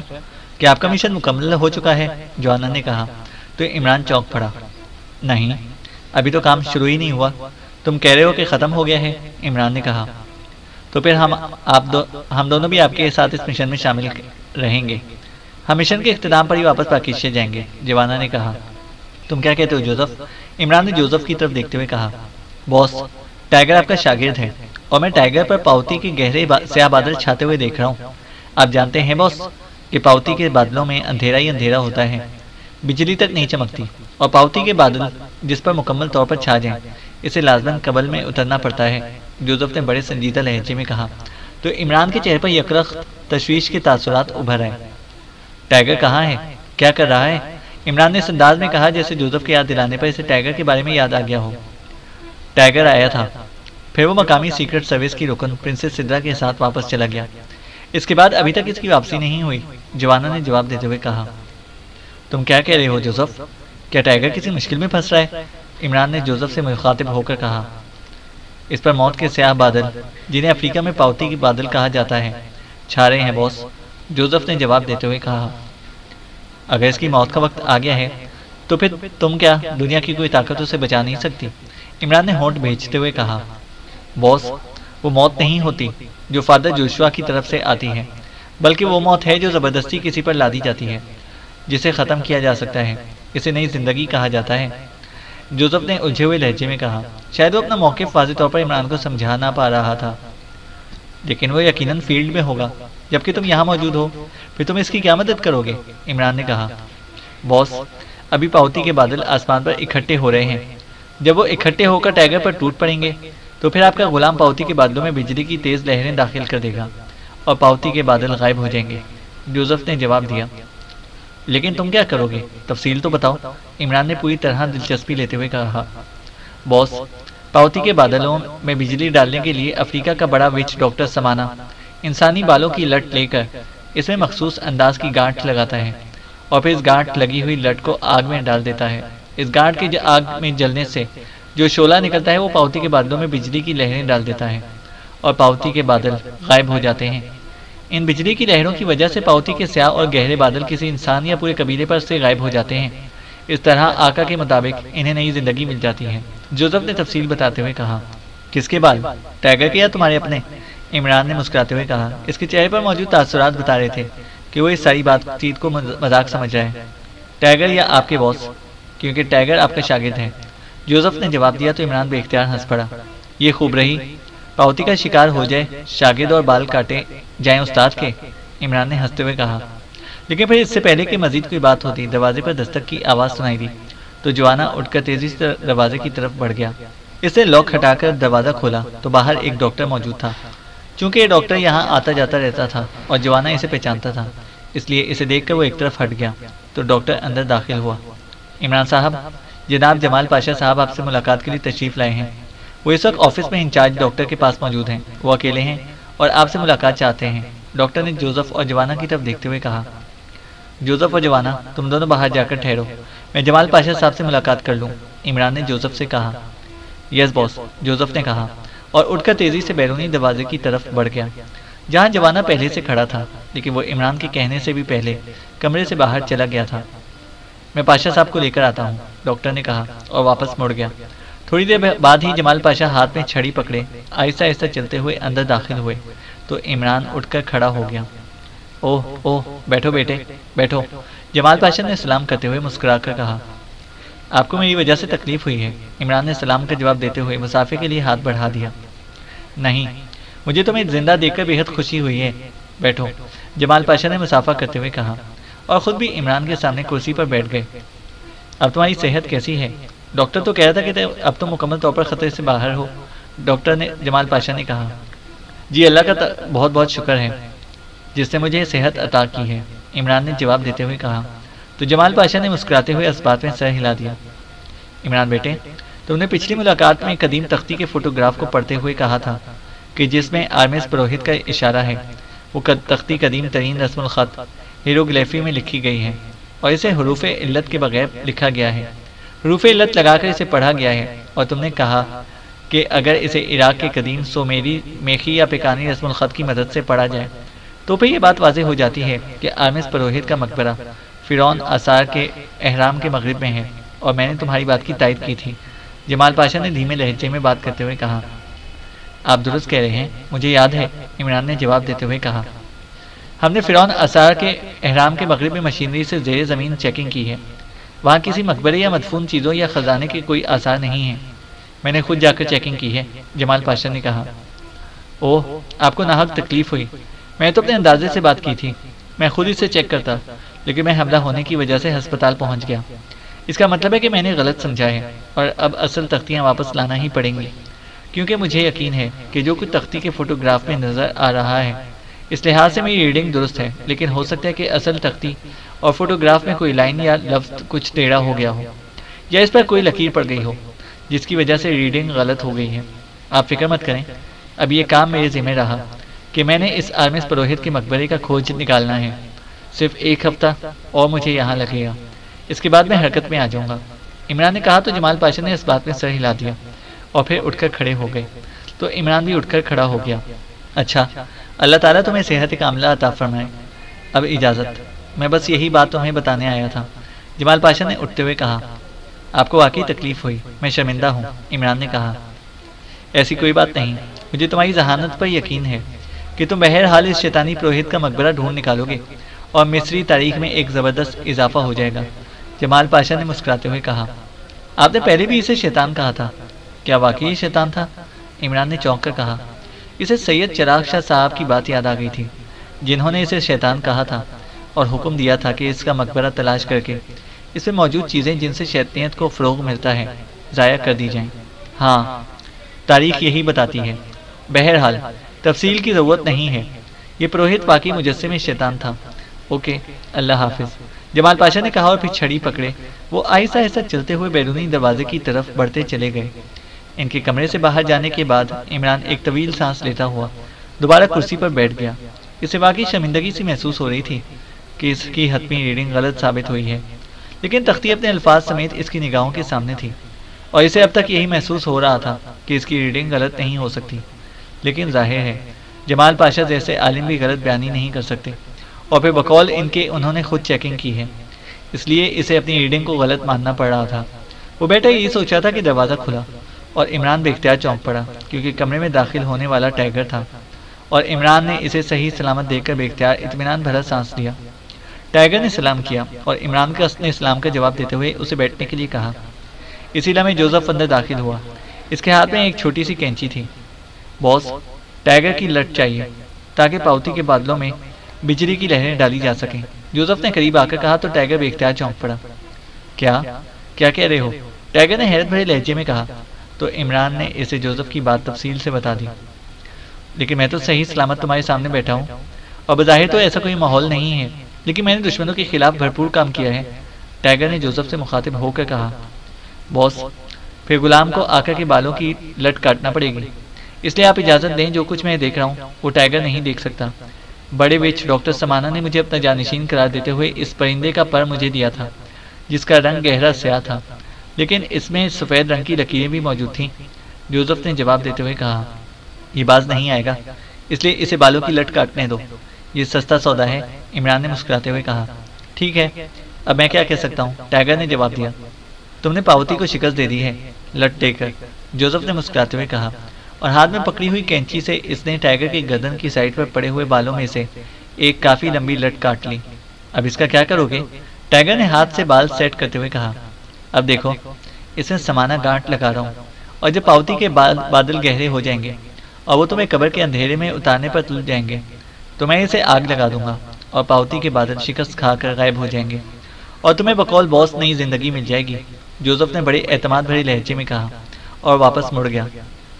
کیا آپ کا مشن مکمل ہو چکا ہے؟ جوانا نے کہا۔ تو عمران چونک پڑا۔ نہیں، ابھی تو کام شروع ہی نہیں ہوا۔ تم کہہ رہے ہو کہ ختم ہو گیا ہے؟ عمران نے کہا۔ تو پھر ہم دونوں بھی آپ کے ساتھ اس مشن میں شامل رہیں گے۔ ہم مشن کے اختتام پر ہی واپس پاکیزیہ جائیں گے، جوانا نے کہا۔ تم کیا کہتے ہو جوزف؟ عمران نے جوزف کی طرف دیکھتے ہوئے کہا، باس ٹائیگر آپ کا شاگرد ہے اور میں ٹائیگر پر پاؤتی کے گہرے سیاہ بادل چھاتے ہوئے دیکھ رہا ہوں۔ آپ جانتے ہیں باس کہ پاؤتی کے بادلوں میں اندھیرا ہی اندھیرا ہوتا ہے، بجلی تک نہیں چمکتی، اور پاؤتی کے بادل جس پر مکمل طور پر چھا جائیں اسے لازماً قبل میں اترنا پڑتا ہے، جوزف نے بڑے سنجیدہ لہجے میں کہا۔ تو عمران کے چہرے پر یکرخت تشویش کے تاثرات ابھر آئے۔ ٹائیگر کہاں ہے؟ کیا کر رہا ہے؟ عمران نے اس انداز میں کہا جیسے جوزف کے یاد دلانے پر اسے ٹائیگر کے بارے میں یاد آ گیا ہو۔ ٹائیگر آیا تھا، پھر وہ مقامی سیکرٹ سروس کی رکن پرنسس سدرا کے ساتھ واپس چلا گیا۔ اس کے بعد ابھی تک اس کی واپسی نہیں ہوئی، جوانا نے جواب دیتے ہوئے کہا۔ تم کیا کہہ رہے ہو جوزف؟ کیا ٹائیگر کسی مشکل میں پھنس رہا ہے؟ عمران نے جوزف سے مخاطب ہو کر کہا۔ اس پر موت کے سیاہ بادل، جنہیں افریقہ میں پاؤتی کے بادل کہا جاتا ہے، چھا رہے ہیں باس، جوزف نے جواب دیتے ہوئے کہا۔ اگر اس کی موت کا وقت آ گیا ہے تو پھر تم کیا دنیا کی کوئی طاقت اسے بچا نہیں سکتی؟ عمران نے ہونٹ بھیجتے ہوئے کہا۔ باس وہ موت نہیں ہوتی جو فادر جوشوا کی طرف سے آتی ہے، بلکہ وہ موت ہے جو زبردستی کسی پر لادی جاتی ہے، جسے ختم کیا جا سکتا ہے، اسے نئی زندگی کہا جاتا ہے، جوزف نے الجھے ہوئے لہجے میں کہا۔ شاید وہ اپنا موقف واضح طور پر عمران کو سمجھا نہ پا رہا تھا، لیکن وہ یقیناً فیلڈ میں ہوگا، جبکہ تم یہاں موجود ہو، پھر تم اس کی کیا مدد کرو گے؟ عمران نے کہا۔ باس ابھی پاؤتی کے بادل آسمان پر اکٹھے ہو رہے ہیں، جب وہ اکٹھے ہو کر ٹائیگر پر ٹوٹ پڑیں گے تو پھر آپ کا غلام پاؤتی کے بادلوں میں بجلی کی تیز لہریں داخل کر دے گا اور پاؤتی کے بادل غائب ہو جائیں گے، جوزف نے جواب دیا۔ لیکن تم کیا کرو گے؟ تفصیل تو بتاؤ، عمران نے پوری طرح دلچسپی لیتے ہوئے کہا۔ باس پاؤتی کے بادلوں میں بجلی ڈالنے کے لیے افریقہ کا بڑا وچ ڈاکٹر سمانا انسانی بالوں کی لٹ لے کر اس میں مخصوص انداز کی گانٹھ لگاتا ہے اور پھر اس گانٹھ لگی ہوئی لٹ کو آگ میں ڈال دیتا ہے۔ اس گانٹھ کے آگ میں جلنے سے جو شعلہ نکلتا ہے وہ پاؤتی کے بادلوں میں بجلی کی لہریں ڈال دیتا ہے اور پاؤتی کے بادل غائب ہو جاتے ہیں۔ ان بجلی کی لہروں کی وجہ سے پاؤتی کے سیاہ اور گہرے بادل کسی انسان یا پورے قبیلے پر سے غائب ہو جاتے ہیں۔ اس طرح آقا کے مطابق انہیں نئی زندگی مل جاتی ہے، جوزف نے تفصیل بتاتے ہوئے کہا۔ کس کے بال؟ ٹائیگر کے یا تمہارے اپنے؟ عمران نے مسکراتے ہوئے کہا۔ اس کے چہرے پر موجود تاثرات بتا رہے تھے کہ وہ اس ساری بات چیت کو مذاق سمجھ رہا ہے۔ ٹائیگر یا آپ کے باس، کیونکہ ٹائیگر آپ کا شاگرد ہے، جوزف نے جواب دیا تو عمران بے اختیار ہنس پڑا۔ یہ خوب رہی، پاؤتی کا شکار ہو جائے شاگرد اور بال کاٹے جائیں استاد کے، عمران نے ہنستے ہوئے کہا۔ لیکن پھر اس سے پہلے کہ مزید کوئی بات ہوتی، دروازے پر دستک کی آواز سنائی دی تو جوانا اٹھ کر تیزی سے دروازے کی طرف بڑھ گیا۔ اس نے لاک ہٹا کر دروازہ کھولا تو باہر ایک ڈاکٹر موجود تھا۔ چونکہ یہ ڈاکٹر یہاں آتا جاتا رہتا تھا اور جوانا اسے پہچانتا تھا، اس لیے اسے دیکھ کر وہ ایک طرف ہٹ گیا تو ڈاکٹر اندر داخل ہوا۔ عمران صاحب، جناب جمال پاشا صاحب آپ سے ملاقات کے لیے تشریف لائے ہیں۔ وہ اس وقت آفس میں انچارج ڈاکٹر کے پاس موجود ہیں، وہ اکیلے ہیں اور آپ سے ملاقات چاہتے ہیں، ڈاکٹر نے جوزف اور جوانا کی طرف دیکھتے ہوئے کہا۔ جوزف اور جوانا تم دونوں باہر جا کر ٹھہرو، میں جمال پاشا صاحب سے ملاقات کر لوں، عمران نے جوزف سے کہا۔ یس باس، جوزف نے کہا اور اٹھ کر تیزی سے بیرونی دروازے کی طرف بڑھ گیا، جہاں جوانا پہلے سے کھڑا تھا، لیکن وہ عمران کے کہنے سے بھی پہلے کمرے سے باہر چلا گیا تھا۔ میں پاشا صاحب کو لے کر آتا ہوں، ڈاکٹر نے کہا اور واپس مڑ گیا۔ تھوڑی دیر بعد ہی جمال پاشا ہاتھ میں چھڑی پکڑے آہستہ آہستہ چلتے ہوئے اندر داخل ہوئے تو عمران اٹھ کر کھڑا ہو گیا۔ اوہ اوہ، بیٹھو بیٹے بیٹھو، جمال پاشا نے سلام کرتے ہوئے مسکرا کر کہا۔ آپ کو میری وجہ سے تکلیف ہوئی ہے؟ عمران نے سلام کا جواب دیتے ہوئے مسافے کے لیے ہاتھ بڑھا دیا۔ نہیں، مجھے تمہیں زندہ دیکھ کر بےحد خوشی ہوئی ہے، بیٹھو، جمال پاشا نے مسافہ کرتے ہوئے کہا اور خود بھی عمران کے سامنے کرسی پر بیٹھ گئے۔ اب تمہاری صحت کیسی ہے؟ ڈاکٹر تو کہہ رہا تھا کہ اب تم مکمل طور پر خطرے سے باہر ہو، ڈاکٹر نے جمال پاشا نے کہا۔ جی اللہ کا بہت بہت شکر ہے جس نے مجھے صحت عطا کی ہے، عمران نے جواب دیتے ہوئے کہا تو جمال پاشا نے مسکراتے ہوئے اس بات میں سر ہلا دیا۔ عمران بیٹے، تم نے پچھلی ملاقات میں قدیم تختی کے فوٹوگراف کو پڑھتے ہوئے کہا تھا کہ جس میں آرمس پروہت کا اشارہ ہے، وہ تختی قدیم ترین رسم الخط ہیروگلیفی میں لکھی گئی ہے اور اسے حروف علت کے بغیر لکھا گیا ہے، حروف علت لگا کر اسے پڑھا گیا ہے، اور تم نے کہا کہ اگر اسے عراق کے قدیم سومیری میخی یا پیکانی رسم الخط کی مدد سے پڑھا جائے تو پھر یہ بات واضح ہو جاتی ہے کہ آرمس پروہت کا مقبرہ فرعون آثار کے احرام کے مغرب میں ہے، اور میں نے تمہاری بات کی تائید کی تھی۔ جمال پاشا نے دھیمے لہجے میں بات کرتے ہوئے کہا۔ آپ درست کہہ رہے ہیں، مجھے یاد ہے، عمران نے جواب دیتے ہوئے کہا۔ ہم نے فرعون آثار کے احرام کے مغرب میں مشینری سے زیر زمین چیکنگ کی ہے، وہاں کسی مقبرے یا مدفون چیزوں یا خزانے کے کوئی آثار نہیں ہیں۔ میں نے خود جا کر چیکنگ کی ہے، جمال پاشا نے کہا۔ اوہ، آپ کو ناحق تکلیف ہوئی، میں تو اپنے اندازے سے بات کی تھی، میں خود اسے چیک کرتا، لیکن میں حملہ ہونے کی وجہ سے ہسپتال پہنچ گیا۔ اس کا مطلب ہے کہ میں نے غلط سمجھا ہے، اور اب اصل تختیاں واپس لانا ہی پڑیں گی، کیونکہ مجھے یقین ہے کہ جو کچھ تختی کے فوٹوگراف میں نظر آ رہا ہے اس لحاظ سے میری ریڈنگ درست ہے، لیکن ہو سکتا ہے کہ اصل تختی اور فوٹوگراف میں کوئی لائن یا لفظ کچھ ٹیڑھا ہو گیا ہو، یا اس پر کوئی لکیر پڑ گئی ہو جس کی وجہ سے ریڈنگ غلط ہو گئی ہے۔ آپ فکر مت کریں، اب یہ کام میرے ذمہ رہا کہ میں نے اس آرمس پروہت کے مقبرے کا کھوج نکالنا ہے۔ صرف ایک ہفتہ اور مجھے یہاں لگے گا، اس کے بعد میں حرکت میں آ جاؤں گا۔ عمران نے کہا تو جمال پاشا نے اس بات میں سر ہلا دیا اور پھر اٹھ کر کھڑے ہو گئے، تو عمران بھی اٹھ کر کھڑا ہو گیا۔ اچھا، اللہ تعالیٰ تمہیں صحت کاملہ عطا فرمائے، اب اجازت، میں بس یہی بات تمہیں بتانے آیا تھا، جمال پاشا نے اٹھتے ہوئے کہا۔ آپ کو واقعی تکلیف ہوئی، میں شرمندہ ہوں، عمران نے کہا۔ ایسی کوئی بات نہیں، مجھے تمہاری ذہانت پر یقین ہے کہ تم بہرحال اس شیطانی پروہت کا مقبرہ ڈھونڈ نکالو گے اور مصری تاریخ میں ایک زبردست اضافہ ہو جائے گا، جمال پاشا نے مسکراتے ہوئے کہا۔ آپ نے پہلے بھی اسے شیطان کہا تھا، کیا واقعی شیطان تھا؟ عمران نے چونک کر کہا۔ اسے سید چراغ شاہ صاحب کی بات یاد آ گئی تھی، جنہوں نے اسے شیطان کہا تھا اور حکم دیا تھا کہ اس کا مقبرہ تلاش کر کے اس میں موجود چیزیں جن سے شیطانیت کو فروغ ملتا ہے ضائع کر دی جائیں۔ ہاں، تاریخ یہی بتاتی ہے۔ بہرحال تفصیل کی ضرورت نہیں ہے، یہ پروہت واقعی مجسم شیطان تھا۔ اوکے، اللہ حافظ، جمال پاشا نے کہا اور پھر چھڑی پکڑے وہ آہستہ آہستہ چلتے ہوئے بیرونی دروازے کی طرف بڑھتے چلے گئے۔ ان کے کمرے سے باہر جانے کے بعد عمران ایک طویل سانس لیتا ہوا دوبارہ کرسی پر بیٹھ گیا۔ اسے واقعی شرمندگی سی محسوس ہو رہی تھی کہ اس کی حتمی ریڈنگ غلط ثابت ہوئی ہے، لیکن تختی اپنے الفاظ سمیت اس کی نگاہوں کے سامنے تھی، اور اسے اب تک یہی محسوس ہو رہا تھا کہ اس کی ریڈنگ غلط نہیں ہو سکتی۔ لیکن ظاہر ہے جمال پاشا جیسے عالم بھی غلط بیانی نہیں کر سکتے، اور پھر بقول ان کے انہوں نے خود چیکنگ کی ہے، اس لیے اسے اپنی ریڈنگ کو غلط ماننا پڑ رہا تھا۔ وہ بیٹا یہ سوچ رہا تھا کہ دروازہ کھلا اور عمران بے اختیار چونک پڑا، کیونکہ کمرے میں داخل ہونے والا ٹائیگر تھا، اور عمران نے اسے صحیح سلامت دیکھ کر بے اختیار اطمینان بھرا سانس لیا۔ ٹائیگر نے سلام کیا اور عمران نے اسلام کا جواب دیتے ہوئے اسے بیٹھنے کے لیے کہا۔ اسی لمحے جوزف اندر داخل ہوا، اس کے ہاتھ میں ایک چھوٹی سی کینچی تھی۔ باس، ٹائیگر کی لٹ چاہیے تاکہ پاؤتی کے بادلوں میں بجلی کی لہریں ڈالی جا سکیں، جوزف نے قریب آ کر کہا تو ٹائیگر بے اختیار چونک پڑا۔ کیا کہہ رہے ہو؟ ٹائیگر نے حیرت بھرے لہجے میں کہا، تو عمران نے اسے جوزف کی بات تفصیل سے بتا دی۔ لیکن میں تو صحیح سلامت تمہارے سامنے بیٹھا ہوں، اور بظاہر تو ایسا کوئی ماحول نہیں ہے، لیکن میں نے دشمنوں کے خلاف بھرپور کام کیا ہے، ٹائیگر نے جوزف سے مخاطب ہو کر کہا۔ باس، پھر غلام کو آقا کے بالوں کی لٹ کاٹنا پڑے گی، اس لیے آپ اجازت دیں، جو کچھ میں دیکھ رہا ہوں وہ ٹائیگر نہیں دیکھ سکتا۔ بڑے وچ ڈاکٹر سمانا نے مجھے اپنا جانشین قرار دیتے ہوئے اس پرندے کا پر مجھے دیا تھا، جس کا رنگ گہرا سیاہ تھا، لیکن اس میں سفید رنگ کی لکیریں بھی موجود تھیں، جوزف نے جواب دیتے ہوئے کہا۔ یہ باز نہیں آئے گا، اس لیے اسے بالوں کی لٹ کاٹنے دو، یہ سستا سودا ہے، عمران نے مسکراتے ہوئے کہا۔ ٹھیک ہے، اب میں کیا کہہ سکتا ہوں، ٹائیگر نے جواب دیا۔ تم نے پاوتی کو شکست دے دی ہے، لٹ دے کر، جوزف نے مسکراتے ہوئے کہا، اور ہاتھ میں پکڑی ہوئی کینچی سے اس نے ٹائیگر کی گردن کی سائڈ پر پڑے ہوئے بالوں میں سے ایک کافی لمبی لٹ کاٹ لی۔ اب اس کا کیا کرو گے؟ ٹائیگر نے ہاتھ سے بال سیٹ کرتے ہوئے کہا۔ اب دیکھو، اس میں سمانا گانٹ لگا رہا ہوں، اور جب پاوتی کے بادل گہرے ہو جائیں گے اور وہ تمہیں قبر کے اندھیرے میں اتارنے پر تل جائیں گے تو میں اسے آگ لگا دوں گا، اور پاوتی کے بادل شکست کھا کر غائب ہو جائیں گے، اور تمہیں بقول باس نئی زندگی مل جائے گی، جوزف نے بڑے اعتماد بھرے لہجے میں کہا، اور واپس مڑ گیا۔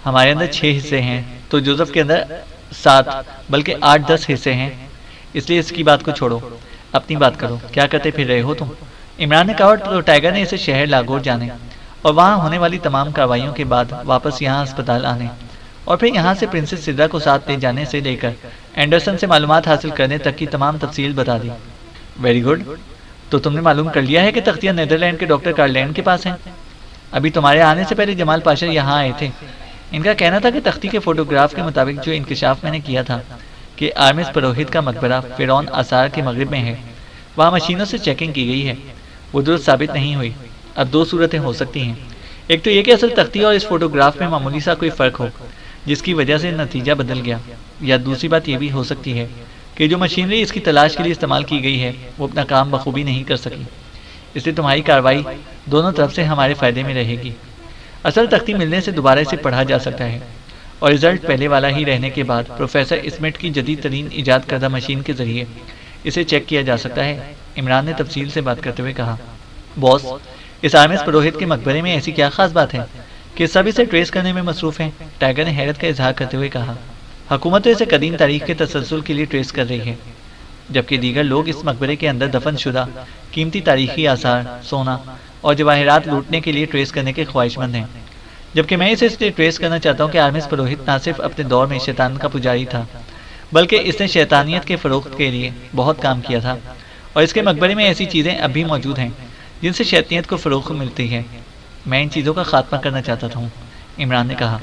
ہمارے اندر 6 حصے ہیں تو جوزف کے اندر 7 بلکہ 8-10 حصے ہیں، اس لیے اس کی بات کو چھوڑو، اپنی بات کرو، کیا کرتے پھر رہے ہو تم؟ عمران نے کہا، تو ٹائیگر نے اسے شہر لاہور جانے اور وہاں ہونے والی تمام کارروائیوں کے بعد واپس یہاں اسپتال آنے، اور پھر یہاں سے پرنسس سدرا کو ساتھ لے جانے سے لے کر اینڈرسن سے معلومات حاصل کرنے تک کی تمام تفصیل بتا دی۔ ویری گڈ، تو تم نے معلوم کر لیا ہے کہ تختیاں نیدرلینڈ کے ڈاکٹر کارلینڈ کے پاس ہیں؟ ابھی تمہارے آنے سے پہلے جمال پاشا یہاں آئے تھے، ان کا کہنا تھا کہ تختی کے فوٹوگراف کے مطابق جو انکشاف میں نے کیا تھا کہ آرمس پروہت کا مقبرہ فرعون آثار کے مغرب میں ہے، وہاں مشینوں سے چیکنگ کی گئی ہے، وہ درست ثابت نہیں ہوئی۔ اب دو صورتیں ہو سکتی ہیں، ایک تو یہ کہ اصل تختی اور اس فوٹوگراف میں معمولی سا کوئی فرق ہو جس کی وجہ سے نتیجہ بدل گیا، یا دوسری بات یہ بھی ہو سکتی ہے کہ جو مشینری اس کی تلاش کے لیے استعمال کی گئی ہے وہ اپنا کام بخوبی نہیں کر سکی، اس لیے تمہاری کارروائی دونوں طرف سے ہمارے فائدے میں رہے گی۔ اصل تختی ملنے سے دوبارہ اسے پڑھا جا سکتا ہے اور رزلٹ پہلے والا ہی رہنے کے بعد پروفیسر اسمتھ کی جدید ترین ایجاد کردہ مشین کے ذریعے اسے چیک کیا جا سکتا ہے۔ عمران نے تفصیل سے بات کرتے ہوئے کہا، باس، اس آرمس پروہت کے مقبرے میں ایسی کیا خاص بات ہے کہ سب اسے ٹریس کرنے میں مصروف ہیں؟ ٹائیگر نے حیرت کا اظہار کرتے ہوئے کہا، حکومت تو اسے قدیم تاریخ کے تسلسل کے لیے ٹریس کر رہی ہے، جبکہ دیگر لوگ اس مقبرے کے اندر دفن شدہ قیمتی تاریخی آثار، سونا اور جواہرات لوٹنے کے لیے ٹریس کرنے کے خواہش مند ہیں، جبکہ میں اسے اس لیے ٹریس کرنا چاہتا ہوں کہ آرمس پروہت نہ صرف اپنے دور میں شیطان کا پجاری تھا بلکہ اس نے شیطانیت کے فروخت کے لیے بہت کام کیا تھا، اور اس کے مقبرے میں ایسی چیزیں اب بھی موجود ہیں جن سے شیطانیت کو فروغ ملتی ہے۔ میں ان چیزوں کا خاتمہ کرنا چاہتا تھا، عمران نے کہا۔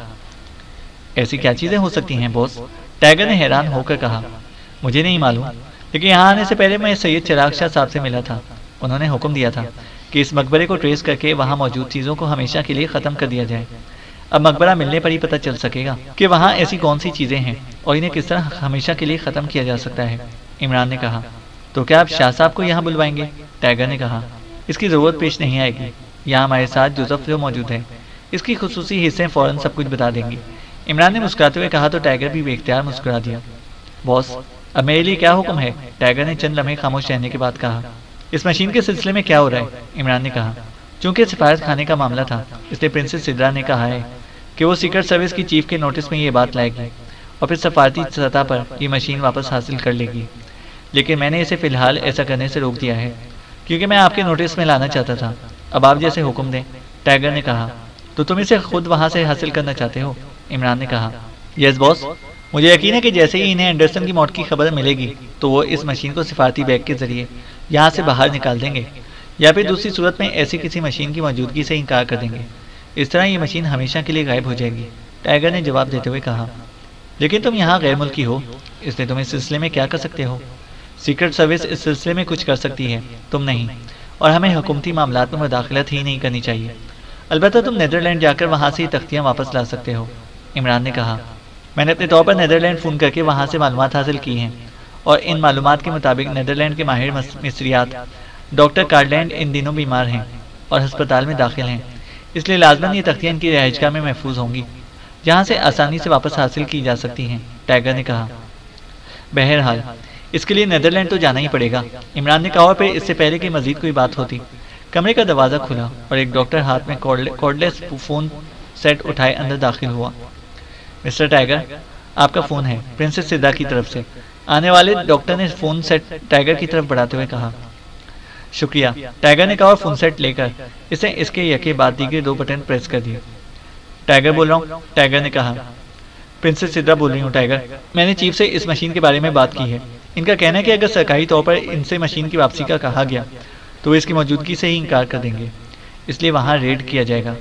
ایسی کیا چیزیں ہو سکتی ہیں باس؟ ٹائیگر نے حیران ہو کر کہا، مجھے نہیں معلوم، لیکن یہاں آنے سے پہلے میں سید چراغ شاہ صاحب سے ملا تھا، انہوں نے حکم دیا تھا کہ اس مقبرے کو ٹریس کر کے وہاں موجود چیزوں کو ہمیشہ کے لیے ختم کر دیا جائے۔ اب مقبرہ ملنے پر ہی پتہ چل سکے گا کہ وہاں ایسی کون سی چیزیں ہیں اور انہیں کس طرح ہمیشہ کے لیے ختم کیا جا سکتا ہے، عمران نے کہا۔ تو کیا آپ شاہ صاحب کو یہاں بلوائیں گے؟ ٹائیگر نے کہا، اس کی ضرورت پیش نہیں آئے گی، یہاں ہمارے ساتھ جوزف جو موجود ہے اس کی خصوصی حصے فوراً سب کچھ بتا دیں گی۔ عمران نے مسکراتے ہوئے کہا تو ٹائیگر بھی بے اختیار مسکرا دیا۔ باس، اب میرے لیے کیا حکم ہے؟ ٹائیگر نے چند لمحے خاموش رہنے کے بعد کہا۔ اس مشین کے سلسلے میں کیا ہو رہا ہے؟ عمران نے کہا۔ چونکہ سفارت خانے کا معاملہ تھا اس لیے پرنسس سدرا نے کہا ہے کہ وہ سیکرٹ سروس کی چیف کے نوٹس میں یہ بات لائے گی اور پھر سفارتی سطح پر یہ مشین واپس حاصل کر لے گی، لیکن میں نے اسے فی الحال ایسا کرنے سے روک دیا ہے کیونکہ میں آپ کے نوٹس میں لانا چاہتا تھا۔ اب آپ جیسے حکم دیں، ٹائیگر نے کہا۔ تو تم اسے خود وہاں سے حاصل کرنا چاہتے ہو؟ عمران نے کہا۔ یس باس، مجھے یقین ہے کہ جیسے ہی انہیں اینڈرسن کی موت کی خبر ملے گی تو وہ اس مشین کو سفارتی بیگ کے ذریعے یہاں سے باہر نکال دیں گے، یا پھر دوسری صورت میں ایسی کسی مشین کی موجودگی سے انکار کر دیں گے۔ اس طرح یہ مشین ہمیشہ کے لیے غائب ہو جائے گی، ٹائیگر نے جواب دیتے ہوئے کہا۔ لیکن تم یہاں غیر ملکی ہو، اس لیے تم اس سلسلے میں کیا کر سکتے ہو؟ سیکرٹ سروس اس سلسلے میں کچھ کر سکتی ہے، تم نہیں، اور ہمیں حکومتی معاملات میں مداخلت ہی نہیں کرنی چاہیے۔ البتہ تم نیدرلینڈ جا کر وہاں سے یہ تختیاں واپس لا سکتے ہو، عمران نے کہا۔ میں نے اپنے طور پر نیدرلینڈ فون کر کے وہاں سے معلومات حاصل کی ہیں، اور ان معلومات کے مطابق نیدرلینڈ کے ماہر مصریات ڈاکٹر کارلینڈ ان دنوں بیمار ہیں اور ہسپتال میں داخل ہیں، اس لیے لازماً یہ تختیاں ان کی رہائش گاہ میں محفوظ ہوں گی جہاں سے آسانی سے واپس حاصل کی جا سکتی ہیں، ٹائیگر نے کہا۔ بہرحال اس کے لیے نیدرلینڈ تو جانا ہی پڑے گا، عمران نے کہا، اور پھر اس سے پہلے کہ مزید کوئی بات ہوتی کمرے کا دروازہ کھلا اور ایک ڈاکٹر ہاتھ میں کارڈلیس فون سیٹ اٹھائے اندر داخل ہوا۔ مسٹر ٹائیگر، آپ کا فون ہے، پرنسس سدرا کی طرف سے، آنے والے ڈاکٹر نے فون سیٹ ٹائیگر کی طرف بڑھاتے ہوئے کہا۔ شکریہ، ٹائیگر نے کہا اور فون سیٹ لے کر اسے اس کے یکے بعد دیگر 2 بٹن پریس کر دیے۔ ٹائیگر بول رہا ہوں، ٹائیگر نے کہا۔ پرنسس سدرا بول رہی ہوں ٹائیگر، میں نے چیف سے اس مشین کے بارے میں بات کی ہے، ان کا کہنا ہے کہ اگر سرکاری طور پر ان سے مشین کی واپسی کا کہا گیا تو وہ اس کی موجودگی سے ہی انکار کر دیں گے، اس لیے وہاں ریڈ کیا جائے گا۔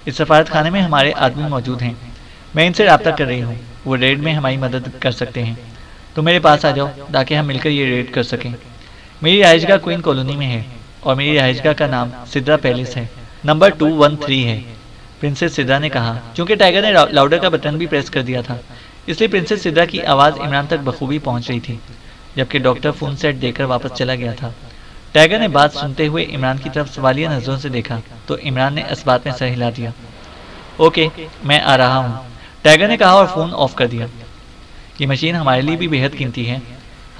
اس سفارت خانے میں ہمارے آدمی موجود ہیں، میں ان سے رابطہ کر رہی ہوں، وہ ریڈ میں ہماری مدد کر سکتے ہیں، تو میرے پاس آ جاؤ تاکہ ہم مل کر یہ ریڈ کر سکیں۔ میری رہائش گاہ کوئن کالونی میں ہے اور میری رہائش گاہ کا نام سدرا پیلس ہے، نمبر 213 ہے، پرنسس سدرا نے کہا۔ چونکہ ٹائیگر نے لاؤڈر کا بٹن بھی پریس کر دیا تھا اس لیے پرنسس سدرا کی آواز عمران تک بخوبی پہنچ رہی تھی، جبکہ ڈاکٹر فون سیٹ دے کر واپس چلا گیا تھا۔ ٹائیگر نے بات سنتے ہوئے عمران کی طرف سوالیہ نظروں سے دیکھا تو عمران نے اس بات میں سر ہلا دیا۔ اوکے، میں آ رہا ہوں، ٹائیگر نے کہا اور فون آف کر دیا۔ یہ مشین ہمارے لیے بھی بےحد قیمتی ہے،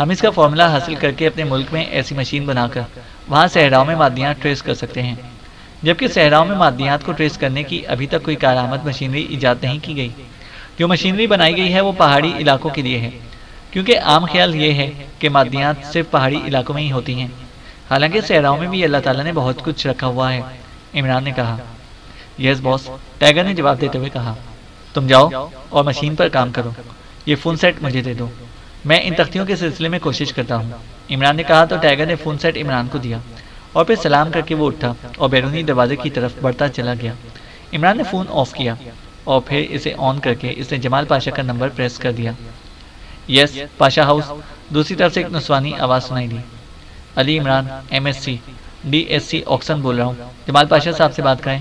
ہم اس کا فارمولہ حاصل کر کے اپنے ملک میں ایسی مشین بنا کر وہاں صحراؤں میں معدنیات ٹریس کر سکتے ہیں، جبکہ صحراؤں میں معدنیات کو ٹریس کرنے کی ابھی تک کوئی کارآمد مشینری ایجاد نہیں کی گئی۔ جو مشینری بنائی گئی ہے وہ پہاڑی علاقوں کے لیے ہے، کیونکہ عام خیال یہ ہے کہ معدنیات صرف پہاڑی علاقوں میں ہی ہوتی ہیں، حالانکہ صحراؤں میں بھی اللہ تعالیٰ نے بہت کچھ رکھا ہوا ہے، عمران نے کہا۔ یس باس، ٹائیگر نے جواب دیتے ہوئے کہا۔ تم جاؤ اور مشین پر کام کرو، یہ فون سیٹ مجھے دے دو، میں ان تختیوں کے سلسلے میں کوشش کرتا ہوں، عمران نے کہا تو ٹائیگر نے فون سیٹ عمران کو دیا اور پھر سلام کر کے وہ اٹھا اور بیرونی دروازے کی طرف بڑھتا چلا گیا۔ عمران نے فون آف کیا، اور پھر اسے آن کر کے اس نے جمال پاشا کا نمبر پریس کر دیا۔ یس پاشا ہاؤس، دوسری طرف سے ایک نسوانی آواز سنائی دی۔ علی عمران MSc DSc آکسن بول رہا ہوں، جمال پاشا صاحب سے بات کریں،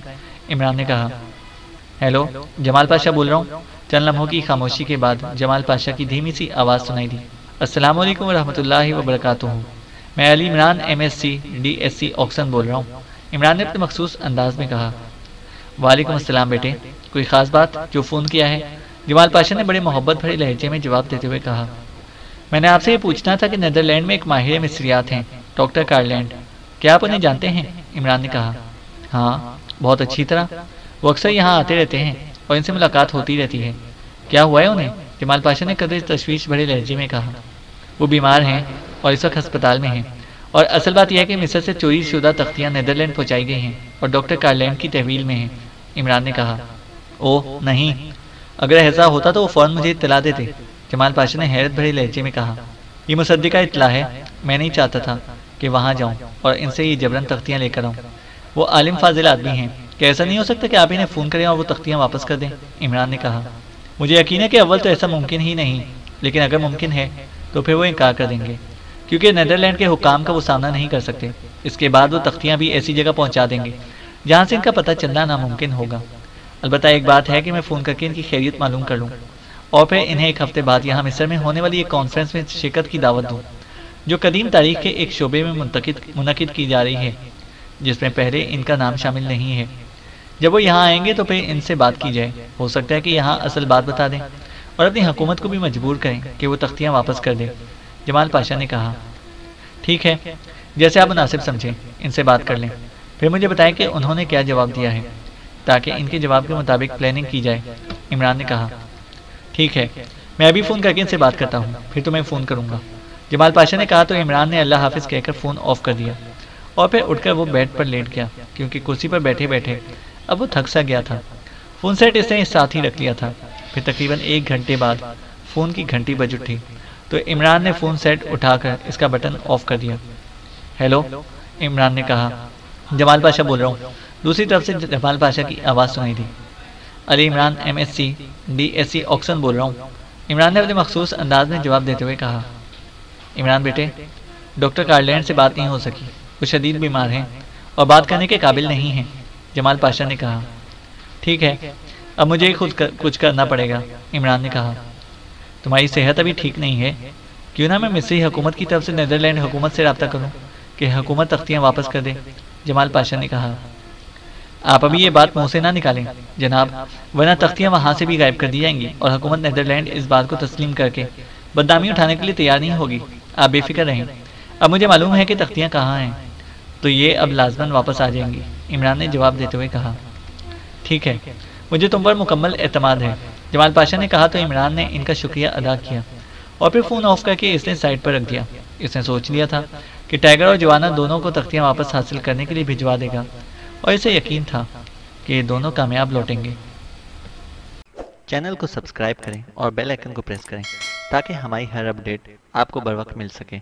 عمران نے کہا۔ ہیلو، جمال پاشا بول رہا ہوں۔ چند لمحوں کی خاموشی کے بعد جمال پاشا کی دھیمی سی آواز سنائی دی۔ السلام علیکم ورحمۃ اللہ وبرکاتہ، میں علی عمران MSc DSc آکسن بول رہا ہوں، عمران نے اپنے مخصوص انداز میں کہا۔ وعلیکم السلام بیٹے، کوئی خاص بات جو فون کیا ہے؟ جمال پاشا نے بڑے محبت بھرے لہجے میں جواب دیتے ہوئے کہا۔ میں نے آپ سے یہ پوچھنا تھا کہ نیدرلینڈ میں ایک ماہر مصریات ہیں، ڈاکٹر کارلینڈ، کیا آپ انہیں جانتے ہیں؟ عمران نے کہا۔ ہاں بہت اچھی طرح، وہ اکثر یہاں آتے رہتے ہیں اور ان سے ملاقات ہوتی رہتی ہے۔ کیا ہوا ہے انہیں؟ جمال پاشا نے قدر تشویش بھرے لہجے میں کہا۔ وہ بیمار ہیں اور اس وقت ہسپتال میں ہیں، اور اصل بات یہ ہے کہ مصر سے چوری شدہ تختیاں نیدرلینڈ پہنچائی گئی ہیں اور ڈاکٹر کارلینڈ کی تحویل میں ہیں، عمران نے کہا۔ اوہ نہیں، اگر ایسا ہوتا تو وہ فوراً مجھے اطلاع دیتے، جمال پاشا نے حیرت بھرے لہجے میں کہا۔ یہ مصدقہ اطلاع ہے، میں نہیں چاہتا تھا کہ وہاں جاؤں اور ان سے یہ جبرن تختیاں لے کر آؤں۔ وہ عالم فاضل آدمی ہیں، کہ ایسا نہیں ہو سکتا کہ آپ انہیں فون کریں اور وہ تختیاں واپس کر دیں، عمران نے کہا۔ مجھے یقین ہے کہ اول تو ایسا ممکن ہی نہیں، لیکن اگر ممکن ہے تو پھر وہ انکار کر دیں گے، کیونکہ نیدرلینڈ کے حکام کا وہ سامنا نہیں کر سکتے۔ اس کے بعد وہ تختیاں بھی ایسی جگہ پہنچا دیں گے جہاں سے ان کا پتہ چلنا ناممکن ہوگا۔ البتہ ایک بات ہے کہ میں فون کر کے ان کی خیریت معلوم کر لوں اور پھر انہیں ایک ہفتے بعد یہاں مصر میں ہونے والی ایک کانفرنس میں شرکت کی دعوت دوں، جو قدیم تاریخ کے ایک شعبے میں منعقد کی جا رہی ہے، جس میں پہلے ان کا نام شامل نہیں ہے۔ جب وہ یہاں آئیں گے تو پھر ان سے بات کی جائے، ہو سکتا ہے کہ یہاں اصل بات بتا دیں اور اپنی حکومت کو بھی مجبور کریں کہ وہ تختیاں واپس کر دے، جمال پاشا نے کہا۔ ٹھیک ہے، جیسے آپ مناسب سمجھیں، ان سے بات کر لیں، پھر مجھے بتائیں کہ انہوں نے کیا جواب دیا ہے، تاکہ ان کے جواب کے مطابق پلاننگ کی جائے، عمران نے کہا۔ ٹھیک ہے، میں ابھی فون کر کے ان سے بات کرتا ہوں، پھر تمہیں فون کروں گا، جمال پاشا نے کہا تو عمران نے اللہ حافظ کہہ کر فون آف کر دیا اور پھر اٹھ کر وہ بیڈ پر لیٹ گیا، کیونکہ کرسی پر بیٹھے بیٹھے اب وہ تھک سا گیا تھا۔ فون سیٹ اس نے ساتھ ہی رکھ لیا تھا۔ پھر تقریباً 1 گھنٹے بعد فون کی گھنٹی بج اٹھی تو عمران نے فون سیٹ اٹھا کر اس کا بٹن آف کر دیا۔ ہیلو، عمران نے کہا۔ جمال پاشا بول رہا ہوں، دوسری طرف سے جمال پاشا کی آواز سنائی دی۔ علی عمران MSc DSc آکسن بول رہا ہوں، عمران نے اپنے مخصوص انداز میں جواب دیتے ہوئے کہا۔ عمران بیٹے، ڈاکٹر کارلینڈ سے بات نہیں ہو سکی، وہ شدید بیمار ہیں اور بات کرنے کے قابل نہیں ہیں، جمال پاشا نے کہا۔ ٹھیک ہے، اب مجھے خود کچھ کرنا پڑے گا، عمران نے کہا۔ تمہاری صحت ابھی ٹھیک نہیں ہے، کیوں نہ میں مصری حکومت کی طرف سے نیدرلینڈ حکومت سے رابطہ کروں کہ حکومت تختیاں واپس کر دے، جمال پاشا نے کہا۔ آپ ابھی یہ بات منہ سے نہ نکالیں جناب، ورنہ تختیاں وہاں سے بھی غائب کر دی جائیں گی اور حکومت نیدرلینڈ اس بات کو تسلیم کر کے بدنامی اٹھانے کے لیے تیار نہیں ہوگی۔ آپ بے فکر رہیں، اب مجھے معلوم ہے کہ تختیاں کہاں ہیں، تو یہ اب لازماً واپس آ جائیں گی، عمران نے جواب دیتے ہوئے کہا۔ ٹھیک ہے، مجھے تم پر مکمل اعتماد ہے، جمال پاشا نے کہا تو عمران نے ان کا شکریہ ادا کیا اور پھر فون آف کر کے اس نے سائڈ پر رکھ دیا۔ اس نے سوچ لیا تھا کہ ٹائیگر اور جوانا دونوں کو تختیاں واپس حاصل کرنے کے لیے بھجوا دے گا، اور اسے یقین تھا کہ یہ دونوں کامیاب لوٹیں گے۔ چینل کو سبسکرائب کریں اور بیل آئیکن کو پریس کریں تاکہ ہماری ہر اپڈیٹ آپ کو بر وقت مل سکے۔